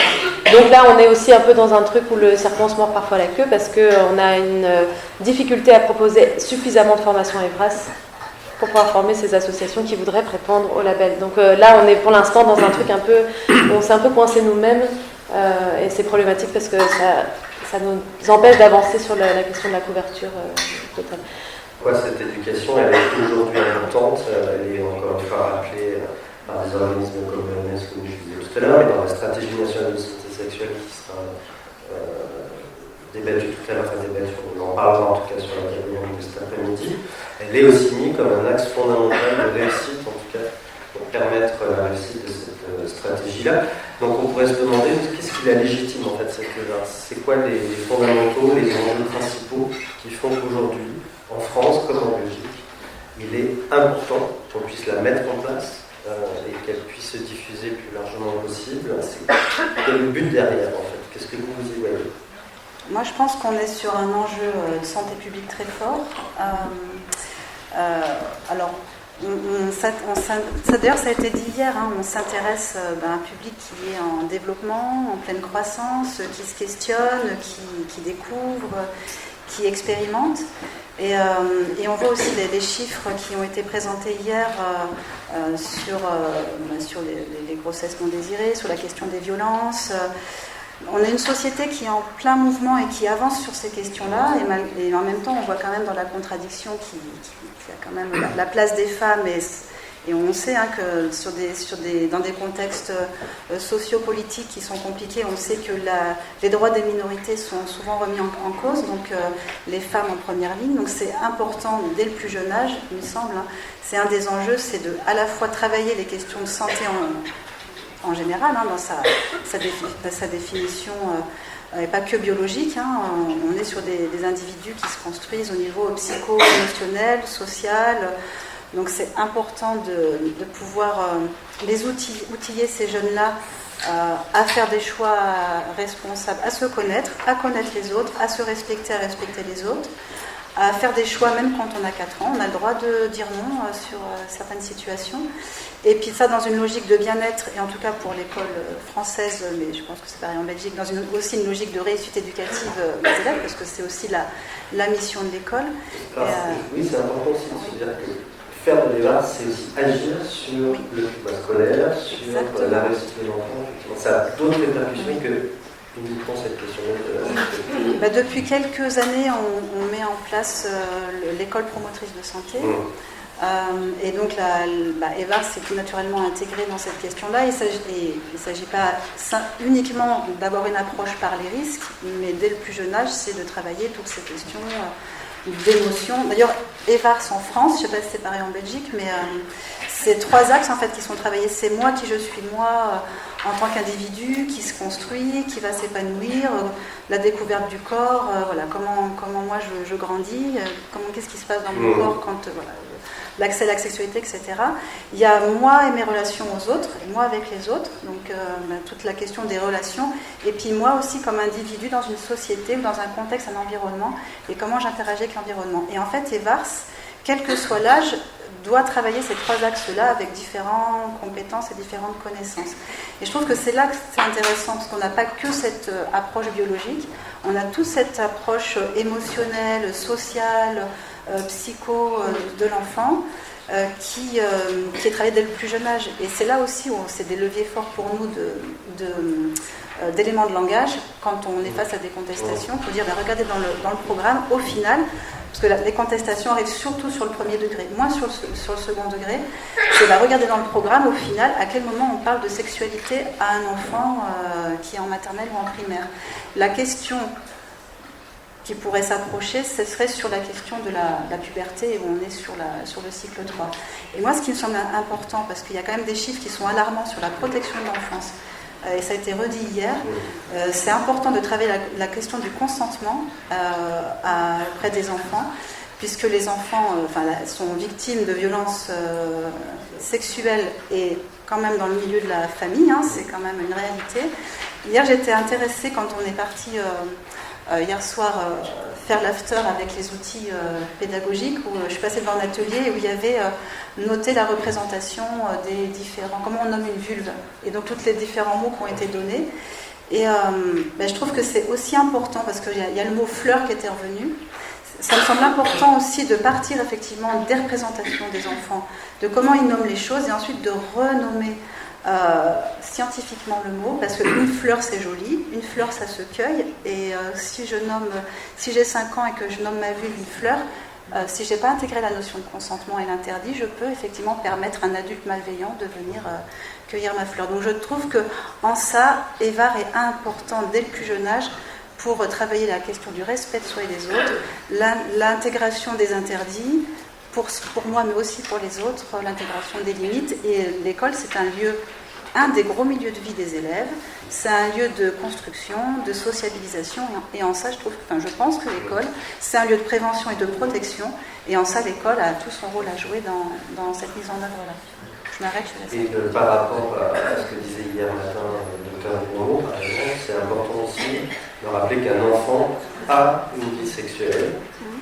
Donc là, on est aussi un peu dans un truc où le serpent se mord parfois la queue, parce qu'on a une difficulté à proposer suffisamment de formation Evras pour pouvoir former ces associations qui voudraient prétendre au label. Donc là, on est pour l'instant dans un truc un peu, on s'est un peu coincé nous-mêmes, et c'est problématique parce que ça nous empêche d'avancer sur la question de la couverture totale. Ouais, cette éducation, elle est aujourd'hui importante, elle est encore une fois rappelée par des organismes comme l'OMS, comme je disais tout à l'heure, et dans la stratégie nationale de santé sexuelle qui sera débattue tout à l'heure, on en parlera en tout cas sur la réunion de cet après-midi. Elle est aussi mise comme un axe fondamental de réussite, en tout cas, pour permettre la réussite de cette stratégie-là. Donc on pourrait se demander qu'est-ce qui la légitime en fait cette Evras. C'est quoi les fondamentaux, les enjeux principaux qui font qu'aujourd'hui, en France comme en Belgique, il est important qu'on puisse la mettre en place et qu'elle puisse se diffuser le plus largement possible. Quel est le but derrière en fait? Qu'est-ce que vous y voyez? Moi, je pense qu'on est sur un enjeu de santé publique très fort. Alors, d'ailleurs, ça a été dit hier, hein, on s'intéresse à un public qui est en développement, en pleine croissance, qui se questionne, qui découvre, qui expérimente. Et on voit aussi les chiffres qui ont été présentés hier sur les grossesses non désirées, sur la question des violences. On a une société qui est en plein mouvement et qui avance sur ces questions-là, et en même temps, on voit quand même dans la contradiction qu'il y a quand même la place des femmes, et on sait hein, que dans des contextes sociopolitiques qui sont compliqués, on sait que les droits des minorités sont souvent remis en cause, donc les femmes en première ligne. Donc c'est important dès le plus jeune âge, il me semble. Hein, c'est un des enjeux, c'est de à la fois travailler les questions de santé en général, hein, dans sa définition, et pas que biologique. Hein, on est sur des individus qui se construisent au niveau psycho-émotionnel, social. Donc c'est important de pouvoir les outiller ces jeunes-là à faire des choix responsables, à se connaître, à connaître les autres, à se respecter, à respecter les autres, à faire des choix même quand on a 4 ans. On a le droit de dire non sur certaines situations. Et puis ça dans une logique de bien-être, et en tout cas pour l'école française, mais je pense que c'est pareil en Belgique, dans aussi une logique de réussite éducative des élèves, parce que c'est aussi la mission de l'école. Oui, c'est important aussi de se dire que faire de l'Evras, c'est aussi agir sur le climat scolaire, sur la réussite de l'enfant. Ça a d'autres répercussions que uniquement cette question-là. Depuis quelques années, on met en place l'école promotrice de santé. Et donc Evras s'est tout naturellement intégré dans cette question-là. Il ne s'agit pas uniquement d'avoir une approche par les risques, mais dès le plus jeune âge, c'est de travailler toutes ces questions d'émotion. D'ailleurs, Evras en France, je ne sais pas si c'est pareil en Belgique, mais c'est 3 axes en fait qui sont travaillés. C'est moi qui je suis, moi en tant qu'individu qui se construit, qui va s'épanouir, la découverte du corps, voilà, comment moi je grandis, qu'est-ce qui se passe dans mon corps quand l'accès à la sexualité, etc. Il y a moi et mes relations aux autres, et moi avec les autres, donc toute la question des relations, et puis moi aussi comme individu dans une société ou dans un contexte, un environnement, et comment j'interagis avec l'environnement. Et en fait, Evras, quel que soit l'âge, doit travailler ces 3 axes-là avec différentes compétences et différentes connaissances. Et je trouve que c'est là que c'est intéressant, parce qu'on n'a pas que cette approche biologique, on a toute cette approche émotionnelle, sociale, psycho de l'enfant, qui est travaillée dès le plus jeune âge. Et c'est là aussi où c'est des leviers forts pour nous d'éléments de langage quand on est face à des contestations. Il faut dire, regardez dans le programme, au final, parce que les contestations arrivent surtout sur le premier degré, moins sur le second degré, c'est regarder dans le programme, au final, à quel moment on parle de sexualité à un enfant qui est en maternelle ou en primaire. La question qui pourrait s'approcher, ce serait sur la question de la puberté, où on est sur le cycle 3. Et moi, ce qui me semble important, parce qu'il y a quand même des chiffres qui sont alarmants sur la protection de l'enfance, et ça a été redit hier, c'est important de travailler la question du consentement auprès des enfants, puisque les enfants sont victimes de violences sexuelles et quand même dans le milieu de la famille, hein, c'est quand même une réalité. Hier, j'étais intéressée quand on est parti hier soir faire l'after avec les outils pédagogiques, où je suis passée devant un atelier où il y avait noté la représentation des différents, comment on nomme une vulve, et donc tous les différents mots qui ont été donnés. Et je trouve que c'est aussi important, parce qu'il y a le mot fleur qui était revenu. Ça me semble important aussi de partir effectivement des représentations des enfants, de comment ils nomment les choses, et ensuite de renommer scientifiquement le mot, parce qu'une fleur c'est joli, une fleur ça se cueille, et si j'ai 5 ans et que je nomme ma vulve une fleur, si je n'ai pas intégré la notion de consentement et l'interdit, je peux effectivement permettre à un adulte malveillant de venir cueillir ma fleur. Donc je trouve qu'en ça, Évar est important dès le plus jeune âge pour travailler la question du respect de soi et des autres, l'intégration des interdits, pour moi mais aussi pour les autres, l'intégration des limites. Et l'école, c'est un des gros milieux de vie des élèves, c'est un lieu de construction, de sociabilisation, et en ça je pense que l'école, c'est un lieu de prévention et de protection, et en ça l'école a tout son rôle à jouer dans cette mise en œuvre-là. Je m'arrête, je laisse. Et par rapport à ce que disait hier matin le docteur Bruno, par exemple, c'est important aussi de rappeler qu'un enfant a une vie sexuelle,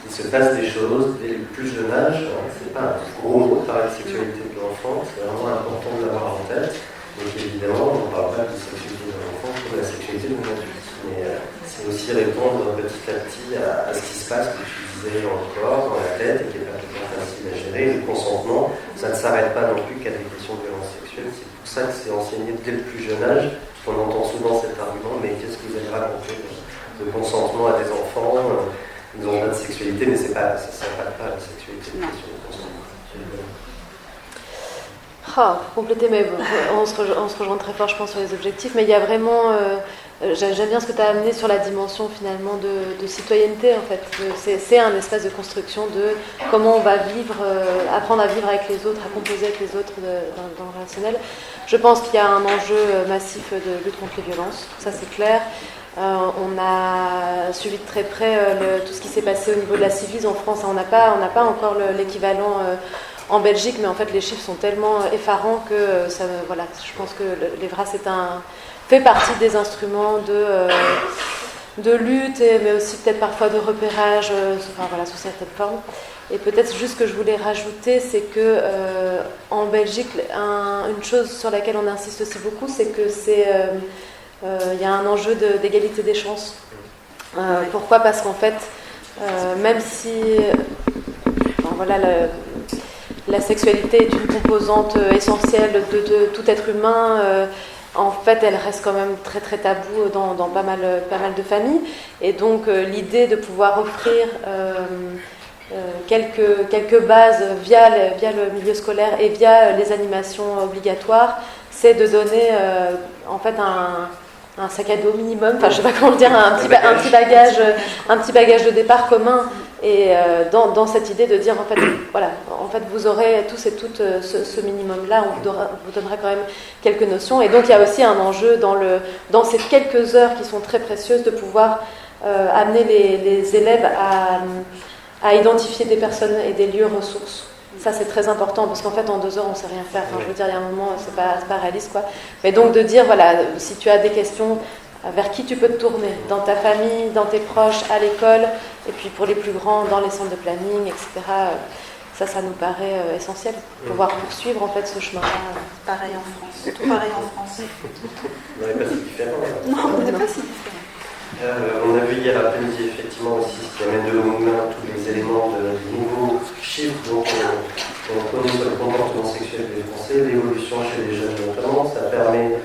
qu'il se passe des choses dès le plus jeune âge. C'est pas un gros mot de parler de sexualité de l'enfant, c'est vraiment important de l'avoir en tête. Donc évidemment, on ne parle pas de sexualité de l'enfant comme de la sexualité de l'adulte. Mais c'est aussi répondre petit à petit à ce qui se passe, que tu disais, dans le corps, dans la tête, et qui n'est pas tout à fait facile à gérer. Le consentement, ça ne s'arrête pas non plus qu'à des questions de violence sexuelle. C'est pour ça que c'est enseigné dès le plus jeune âge. On entend souvent cet argument, mais qu'est-ce que vous allez raconter de consentement à des enfants? Ils n'ont pas de sexualité, mais ça ne s'arrête pas à la sexualité, c'est une question de consentement. Pour compléter, mais on se rejoint très fort, je pense, sur les objectifs, mais il y a vraiment, j'aime bien ce que tu as amené sur la dimension finalement de citoyenneté, en fait. C'est un espace de construction de comment on va vivre, apprendre à vivre avec les autres, à composer avec les autres dans le relationnel. Je pense qu'il y a un enjeu massif de lutte contre les violences, ça c'est clair. On a suivi de très près tout ce qui s'est passé au niveau de la Ciivise en France. On n'a pas encore l'équivalent en Belgique, mais en fait les chiffres sont tellement effarants que je pense que l'Evra fait partie des instruments de lutte, mais aussi peut-être parfois de repérage, sous certaines formes. Et peut-être juste ce que je voulais rajouter, c'est que en Belgique, une chose sur laquelle on insiste aussi beaucoup, c'est que il y a un enjeu d'égalité des chances. Pourquoi ? Parce qu'en fait, même si la sexualité est une composante essentielle de tout être humain, en fait, elle reste quand même très très taboue dans pas mal de familles. Et donc, l'idée de pouvoir offrir quelques bases via le milieu scolaire et via les animations obligatoires, c'est de donner en fait un sac à dos minimum, je sais pas comment dire, un petit bagage de départ commun, et dans cette idée de dire en fait vous aurez tous et toutes ce minimum-là, on vous donnera quand même quelques notions, et donc il y a aussi un enjeu dans ces quelques heures qui sont très précieuses de pouvoir amener les élèves à identifier des personnes et des lieux ressources. Ça, c'est très important, parce qu'en fait, en 2 heures, on ne sait rien faire. Je veux dire, il y a un moment, c'est pas réaliste, quoi. Mais donc, de dire, si tu as des questions, vers qui tu peux te tourner, dans ta famille, dans tes proches, à l'école, et puis pour les plus grands, dans les centres de planning, etc. Ça nous paraît essentiel, pouvoir poursuivre, en fait, ce chemin-là. Pareil en France. Tout pareil en France. On n'est pas si différent. Non, on n'est pas si différent. On a vu hier après-midi effectivement aussi ce qui amène de l'homme tous les éléments de nouveaux chiffres dont on connaît sur le comportement sexuel des Français, l'évolution chez les jeunes notamment. Ça permet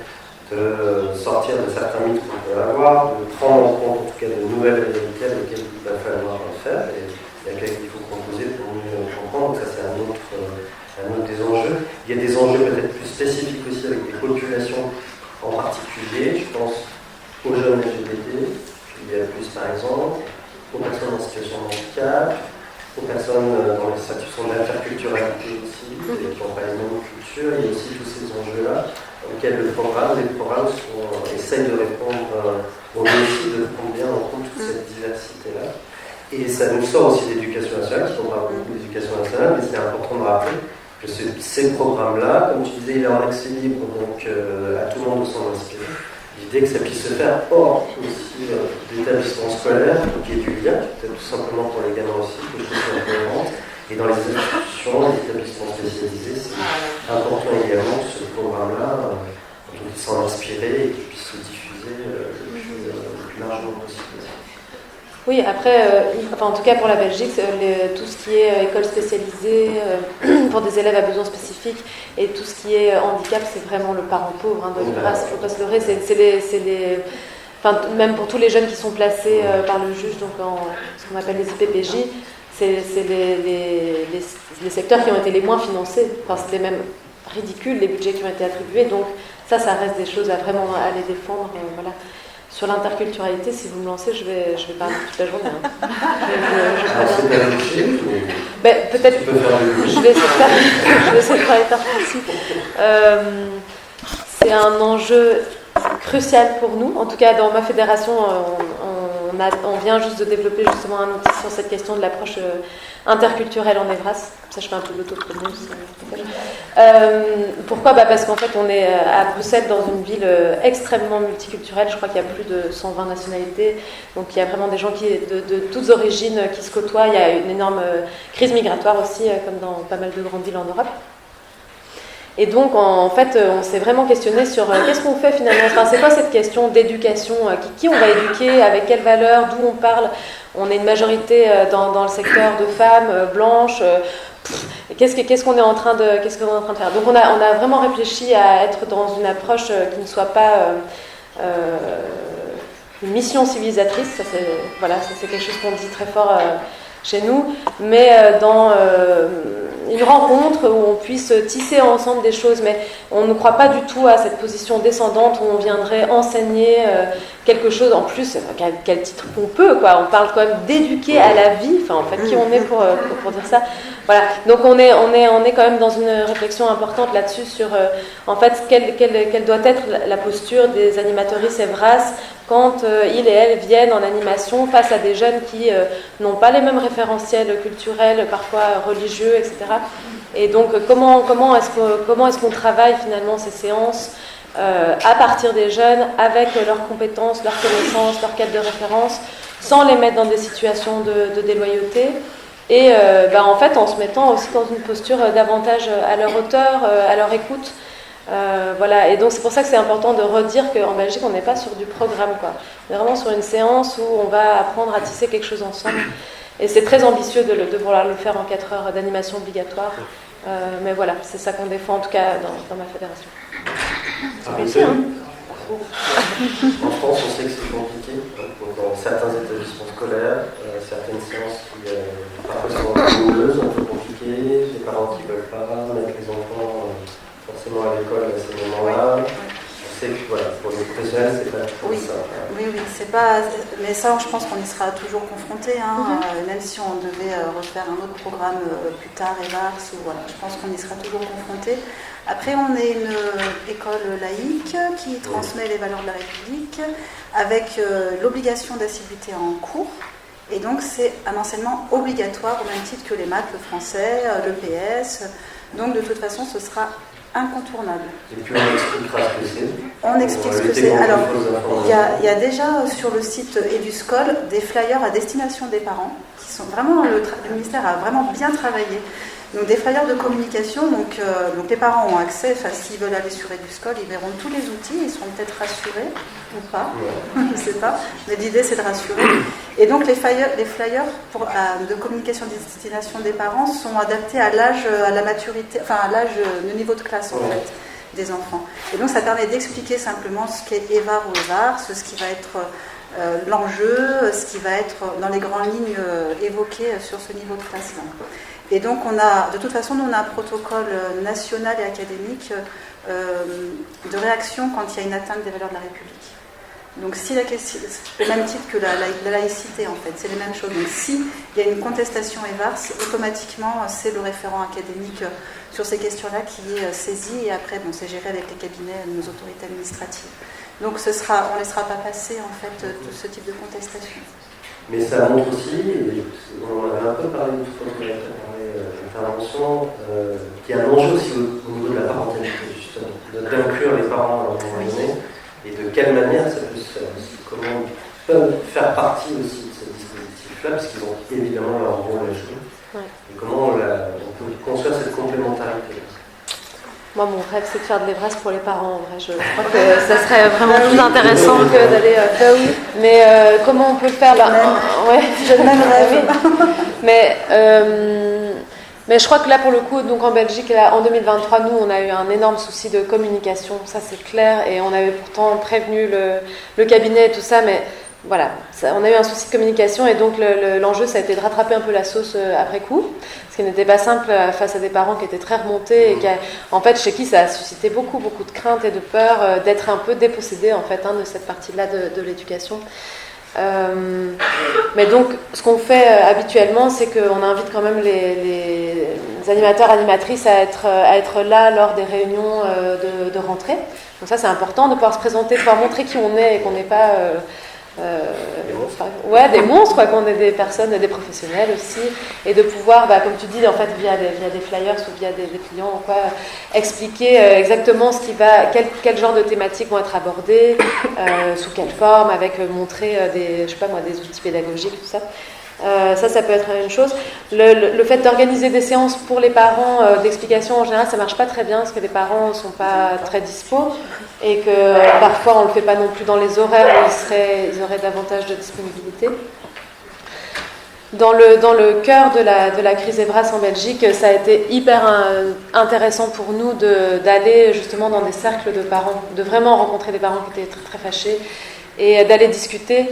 de sortir de certains mythes qu'on peut avoir, de prendre en compte en tout cas de nouvelles réalités avec lesquelles il va falloir faire et avec lesquelles il faut composer pour mieux comprendre. Donc ça c'est un autre des enjeux. Il y a des enjeux peut-être plus spécifiques aussi avec des populations en particulier, je pense aux jeunes LGBT, il y a plus par exemple, aux personnes en situation de handicap, aux personnes dans les situations d'interculturalité aussi, et qui n'ont pas les mêmes cultures. Il y a aussi tous ces enjeux-là auxquels les programmes essayent de répondre au défi de prendre bien en compte toute cette diversité-là. Et ça nous sort aussi d'éducation nationale, qui ne parle beaucoup d'éducation nationale, mais c'est important de rappeler que ces programmes-là, comme tu disais, il est en accès libre, donc à tout le monde de s'en inspirer. L'idée que ça puisse se faire hors aussi d'établissements scolaires, donc il y ait du lien, peut-être tout simplement pour les gamins aussi, que je trouve cohérente. Et dans les institutions, les établissements spécialisés, c'est important également que ce programme-là, on puisse s'en inspirer et qu'il puisse se diffuser le plus largement possible. Oui, après, en tout cas pour la Belgique, tout ce qui est école spécialisée pour des élèves à besoins spécifiques et tout ce qui est handicap, c'est vraiment le parent pauvre de l'IVRAS, il ne faut pas se leurrer. Même pour tous les jeunes qui sont placés par le juge, donc ce qu'on appelle les IPPJ, c'est les secteurs qui ont été les moins financés. Enfin, c'était même ridicule les budgets qui ont été attribués, donc ça reste des choses à vraiment aller défendre. Voilà. Sur l'interculturalité, si vous me lancez, je vais parler toute la journée. Peut-être. Je vais essayer de parler aussi. C'est un enjeu crucial pour nous. En tout cas, dans ma fédération, on vient juste de développer justement un outil sur cette question de l'approche interculturelle en EVRAS. Ça, je fais un peu d'autopromo. Pourquoi ? Parce qu'en fait, on est à Bruxelles, dans une ville extrêmement multiculturelle. Je crois qu'il y a plus de 120 nationalités. Donc, il y a vraiment des gens de toutes origines qui se côtoient. Il y a une énorme crise migratoire aussi, comme dans pas mal de grandes villes en Europe. Et donc, en fait, on s'est vraiment questionné sur qu'est-ce qu'on fait finalement. Enfin, c'est quoi cette question d'éducation ? Qui on va éduquer ? Avec quelles valeurs ? D'où on parle ? On est une majorité dans le secteur de femmes blanches. Qu'est-ce qu'on est en train de faire ? Donc, on a vraiment réfléchi à être dans une approche qui ne soit pas une mission civilisatrice. Ça, c'est quelque chose qu'on dit très fort chez nous, mais dans une rencontre où on puisse tisser ensemble des choses, mais on ne croit pas du tout à cette position descendante où on viendrait enseigner quelque chose en plus, quel titre qu'on peut, quoi. On parle quand même d'éduquer à la vie, enfin en fait qui on est pour dire ça. Voilà, donc on est quand même dans une réflexion importante là-dessus sur en fait quelle doit être la posture des animatrices EVRAS quand ils et elles viennent en animation face à des jeunes qui n'ont pas les mêmes référentiels culturels, parfois religieux, etc. Et donc comment est-ce qu'on travaille finalement ces séances à partir des jeunes, avec leurs compétences, leurs connaissances, leur cadre de référence, sans les mettre dans des situations de déloyauté. Et en fait, en se mettant aussi dans une posture davantage à leur hauteur, à leur écoute. Voilà. Et donc c'est pour ça que c'est important de redire qu'en Belgique, on n'est pas sur du programme, quoi. On est vraiment sur une séance où on va apprendre à tisser quelque chose ensemble. Et c'est très ambitieux de vouloir le faire en 4 heures d'animation obligatoire. Mais voilà, c'est ça qu'on défend en tout cas dans ma fédération. En France, on sait que c'est compliqué. Dans certains établissements scolaires, certaines séances qui parfois sont un peu houleuses, un peu compliquées, les parents qui ne veulent pas mettre les enfants forcément à l'école à ces moments-là. On sait que pour les professionnels, c'est pas toujours ça. Oui, c'est pas. Mais ça, je pense qu'on y sera toujours confronté, même si on devait refaire un autre programme plus tard, EVARS, je pense qu'on y sera toujours confronté. Après, on est une école laïque qui transmet les valeurs de la République avec l'obligation d'assiduité en cours. Et donc, c'est un enseignement obligatoire au même titre que les maths, le français, le PS. Donc, de toute façon, ce sera incontournable. Et puis, on expliquera ce que c'est. On explique ce que c'est. Alors, il y a déjà sur le site EduScol des flyers à destination des parents qui sont vraiment, le ministère a vraiment bien travaillé. Donc des flyers de communication, donc les parents ont accès, s'ils veulent aller sur EduScol, ils verront tous les outils, ils seront peut-être rassurés ou pas, je ne sais pas, mais l'idée c'est de rassurer. Et donc les flyers de communication de destination des parents sont adaptés à l'âge, à la maturité, enfin à l'âge, le niveau de classe en fait des enfants. Et donc ça permet d'expliquer simplement ce qu'est EVAR ou EVAR, ce qui va être l'enjeu, ce qui va être dans les grandes lignes évoqué sur ce niveau de classe-là. Et donc de toute façon, nous on a un protocole national et académique de réaction quand il y a une atteinte des valeurs de la République. Donc si c'est le même titre que la laïcité en fait, c'est les mêmes choses. Donc si il y a une contestation EVARS, automatiquement c'est le référent académique sur ces questions-là qui est saisi et après c'est géré avec les cabinets de nos autorités administratives. Donc on ne laissera pas passer en fait tout ce type de contestation. Mais ça montre aussi, et on avait un peu parlé de tout ce l'intervention, qu'il y a un enjeu aussi au niveau de la parentalité, justement, d'inclure les parents à un moment donné, et de quelle manière ça peut se faire aussi, comment ils peuvent faire partie aussi de ce dispositif-là, parce qu'ils ont évidemment leur rôle à jouer, et comment on peut construire cette complémentarité. Moi, mon rêve, c'est de faire de l'EVRAS pour les parents. En vrai, je crois que ça serait vraiment plus intéressant que d'aller. Mais comment on peut le faire J'ai le même rêve. Mais je crois que là, pour le coup, donc en Belgique, là, en 2023, nous, on a eu un énorme souci de communication. Ça, c'est clair. Et on avait pourtant prévenu le cabinet et tout ça, mais voilà, on a eu un souci de communication. Et donc, l'enjeu, ça a été de rattraper un peu la sauce après coup. Ce qui n'était pas simple face à des parents qui étaient très remontés et en fait, chez qui ça a suscité beaucoup de crainte et de peur d'être un peu dépossédés en fait, de cette partie-là de l'éducation. Mais donc, ce qu'on fait habituellement, c'est qu'on invite quand même les animateurs, animatrices à être là lors des réunions de rentrée. Donc ça, c'est important de pouvoir se présenter, de pouvoir montrer qui on est et qu'on n'est pas... des monstres, qu'on est des personnes, des professionnels aussi, et de pouvoir, comme tu dis, en fait, via des flyers ou via des clients, expliquer exactement quel genre de thématiques vont être abordées, sous quelle forme, avec montrer des outils pédagogiques, tout ça. Ça peut être une chose. Le fait d'organiser des séances pour les parents d'explication, en général, ça marche pas très bien parce que les parents sont pas très dispo et que parfois on le fait pas non plus dans les horaires où ils auraient davantage de disponibilité. Dans le cœur de la crise EVRAS en Belgique, ça a été hyper intéressant pour nous d'aller justement dans des cercles de parents, de vraiment rencontrer des parents qui étaient très très fâchés et d'aller discuter.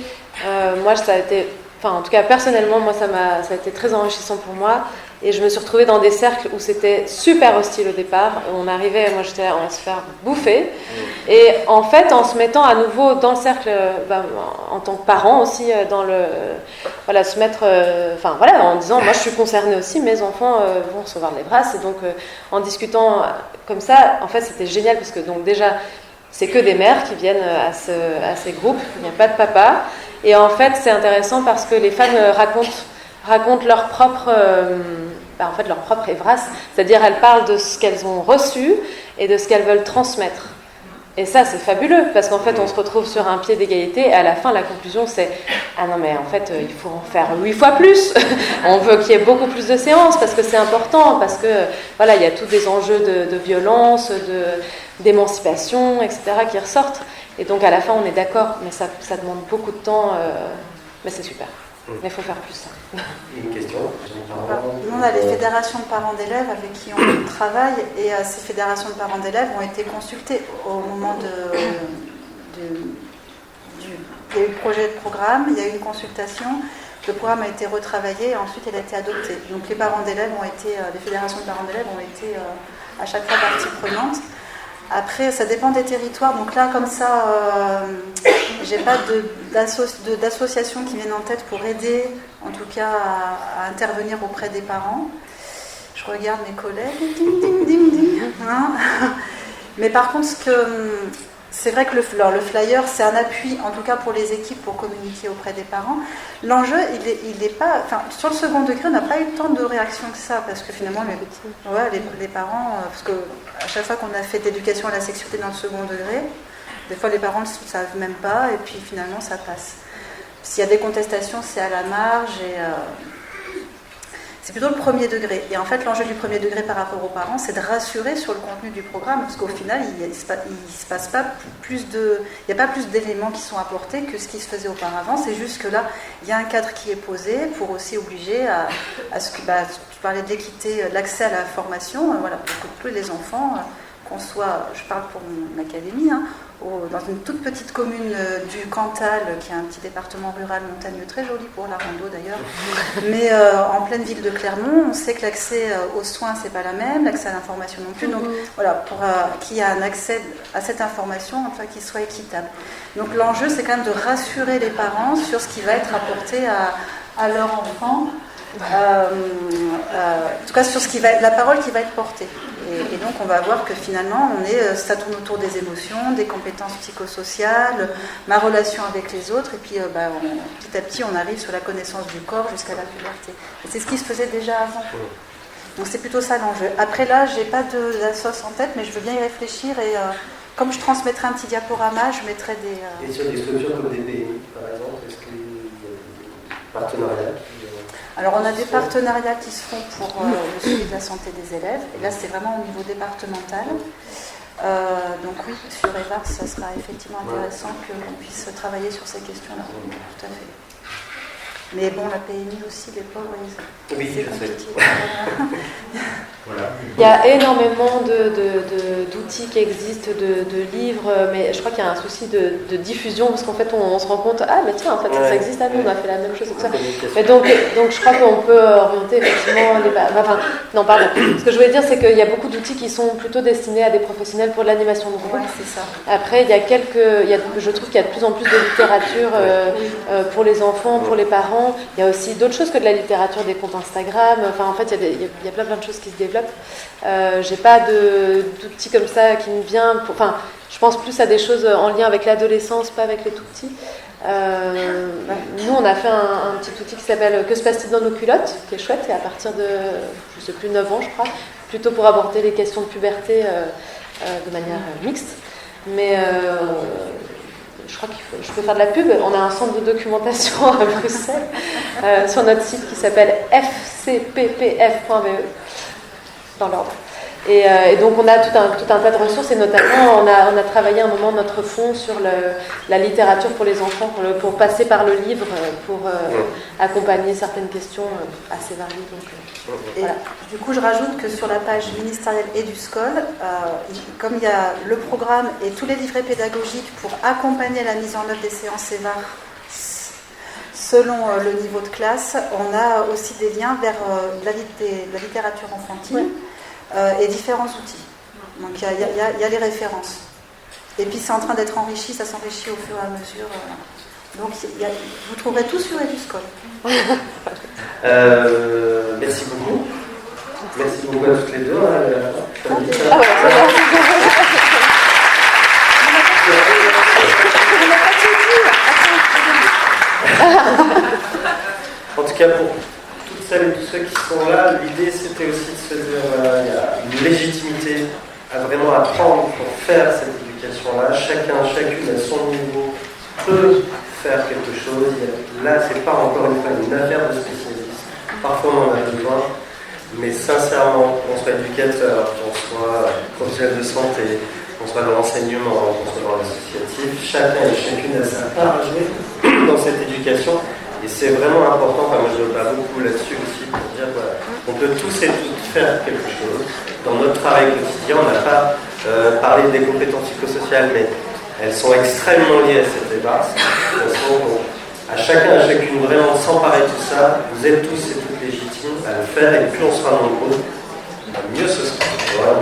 Moi, ça a été... en tout cas, personnellement, moi, ça a été très enrichissant pour moi. Et je me suis retrouvée dans des cercles où c'était super hostile au départ. On arrivait, moi j'étais là, on va se faire bouffer. Et en fait, en se mettant à nouveau dans le cercle, en tant que parent aussi, se mettre, en disant, moi je suis concernée aussi, mes enfants vont recevoir de l'EVRAS. Et donc, en discutant comme ça, en fait, c'était génial parce que donc déjà, c'est que des mères qui viennent à ces groupes, il n'y a pas de papa. Et en fait, c'est intéressant parce que les femmes racontent leur propre EVRAS, c'est-à-dire elles parlent de ce qu'elles ont reçu et de ce qu'elles veulent transmettre. Et ça, c'est fabuleux, parce qu'en fait, on se retrouve sur un pied d'égalité, et à la fin, la conclusion, c'est « Ah non, mais en fait, il faut en faire 8 fois plus !» On veut qu'il y ait beaucoup plus de séances, parce que c'est important, parce que, il y a tous des enjeux de violence, d'émancipation, etc., qui ressortent. Et donc, à la fin, on est d'accord, mais ça demande beaucoup de temps, mais c'est super. Mais il faut faire plus. Une question. Nous, on a les fédérations de parents d'élèves avec qui on travaille et ces fédérations de parents d'élèves ont été consultées au moment il y a eu le projet de programme, il y a eu une consultation, le programme a été retravaillé et ensuite il a été adopté. Donc les parents d'élèves les fédérations de parents d'élèves ont été à chaque fois partie prenante. Après, ça dépend des territoires. Donc là, comme ça, j'ai pas d'associations qui viennent en tête pour aider, en tout cas, à intervenir auprès des parents. Je regarde mes collègues. Ding, ding, ding, ding. Mais par contre, c'est vrai que le flyer, c'est un appui, en tout cas pour les équipes, pour communiquer auprès des parents. L'enjeu, il est pas... sur le second degré, on n'a pas eu tant de réactions que ça, parce que finalement, les parents... parce qu'à chaque fois qu'on a fait d'éducation à la sexualité dans le second degré, des fois les parents ne le savent même pas, et puis finalement, ça passe. S'il y a des contestations, c'est à la marge, et... c'est plutôt le premier degré. Et en fait, l'enjeu du premier degré par rapport aux parents, c'est de rassurer sur le contenu du programme, parce qu'au final, il n'y a pas plus d'éléments qui sont apportés que ce qui se faisait auparavant. C'est juste que là, il y a un cadre qui est posé pour aussi obliger à ce que, tu parlais de l'équité, l'accès à la formation, pour que tous les enfants qu'on soit, je parle pour mon académie, hein, dans une toute petite commune du Cantal, qui est un petit département rural montagneux, très joli pour la rando d'ailleurs, mais en pleine ville de Clermont, on sait que l'accès aux soins, c'est pas la même, l'accès à l'information non plus, donc voilà, pour qu'il y ait un accès à cette information, enfin qu'il soit équitable. Donc l'enjeu, c'est quand même de rassurer les parents sur ce qui va être apporté à leur enfant, en tout cas sur ce qui va être, la parole qui va être portée. Et donc on va voir que finalement ça tourne autour des émotions, des compétences psychosociales, ma relation avec les autres, et puis petit à petit on arrive sur la connaissance du corps jusqu'à la puberté. Et c'est ce qui se faisait déjà avant. Donc c'est plutôt ça l'enjeu. Après là, j'ai pas de la sauce en tête, mais je veux bien y réfléchir, et comme je transmettrai un petit diaporama, je mettrai des... Et sur des structures comme des PMI, par exemple, est-ce qu'il y a des partenariats Alors on a des partenariats qui se font pour le suivi de la santé des élèves, et là c'est vraiment au niveau départemental. Donc oui, sur EVAR, ça sera effectivement intéressant qu'on puisse travailler sur ces questions-là, tout à fait. Mais bon, la PMI aussi, les pauvres, c'est compliqué. Voilà. Il y a énormément d'outils qui existent, de livres, mais je crois qu'il y a un souci de diffusion, parce qu'en fait on se rend compte, ah mais tiens, en fait ça existe à nous, on a fait la même chose, ça. Mais donc je crois qu'on peut orienter effectivement non pardon, ce que je voulais dire, c'est qu'il y a beaucoup d'outils qui sont plutôt destinés à des professionnels pour l'animation de groupe. Ouais, c'est ça. Après je trouve qu'il y a de plus en plus de littérature pour les enfants, pour les parents. Il y a aussi d'autres choses que de la littérature, des comptes Instagram, enfin en fait il y a plein de choses qui se développent. J'ai pas d'outils comme ça qui me vient, je pense plus à des choses en lien avec l'adolescence, pas avec les tout petits. Nous on a fait un petit outil qui s'appelle Que se passe-t-il dans nos culottes, qui est chouette, et à partir de, je sais plus, 9 ans je crois, plutôt pour aborder les questions de puberté de manière mixte. Mais je crois je peux faire de la pub. On a un centre de documentation à Bruxelles sur notre site qui s'appelle fcppf.be dans l'ordre. Et donc on a tout un tas de ressources, et notamment on a travaillé un moment notre fonds sur la littérature pour les enfants, pour passer par le livre, pour accompagner certaines questions assez variées. Donc, voilà. Du coup, je rajoute que sur la page ministérielle EduScol, comme il y a le programme et tous les livrets pédagogiques pour accompagner la mise en œuvre des séances EVAR selon le niveau de classe, on a aussi des liens vers la littérature enfantine. Et différents outils. Donc il y a les références. Et puis c'est en train d'être enrichi, ça s'enrichit au fur et à mesure. Donc vous trouverez tout sur EduScol. Merci beaucoup. Merci beaucoup à toutes les deux. En tout cas, pour toutes celles et tous ceux qui sont là, l'idée c'était aussi de se dire il y a une légitimité à vraiment apprendre pour faire cette éducation-là. Chacune à son niveau peut faire quelque chose. Là, c'est pas encore une affaire de spécialistes. Parfois, on en a besoin. Mais sincèrement, qu'on soit éducateur, qu'on soit professionnel de santé, qu'on soit dans l'enseignement, qu'on soit dans l'associatif, chacun et chacune a sa part à jouer dans cette éducation. Et c'est vraiment important, moi je me bats beaucoup là-dessus aussi pour dire voilà, on peut tous et toutes faire quelque chose. Dans notre travail quotidien, on n'a pas parlé des compétences psychosociales, mais elles sont extrêmement liées à cette débat. À chacun, à chacune, vraiment s'emparer de tout ça, vous êtes tous et toutes légitimes à le faire, et plus on sera nombreux, mieux ce sera. Voilà.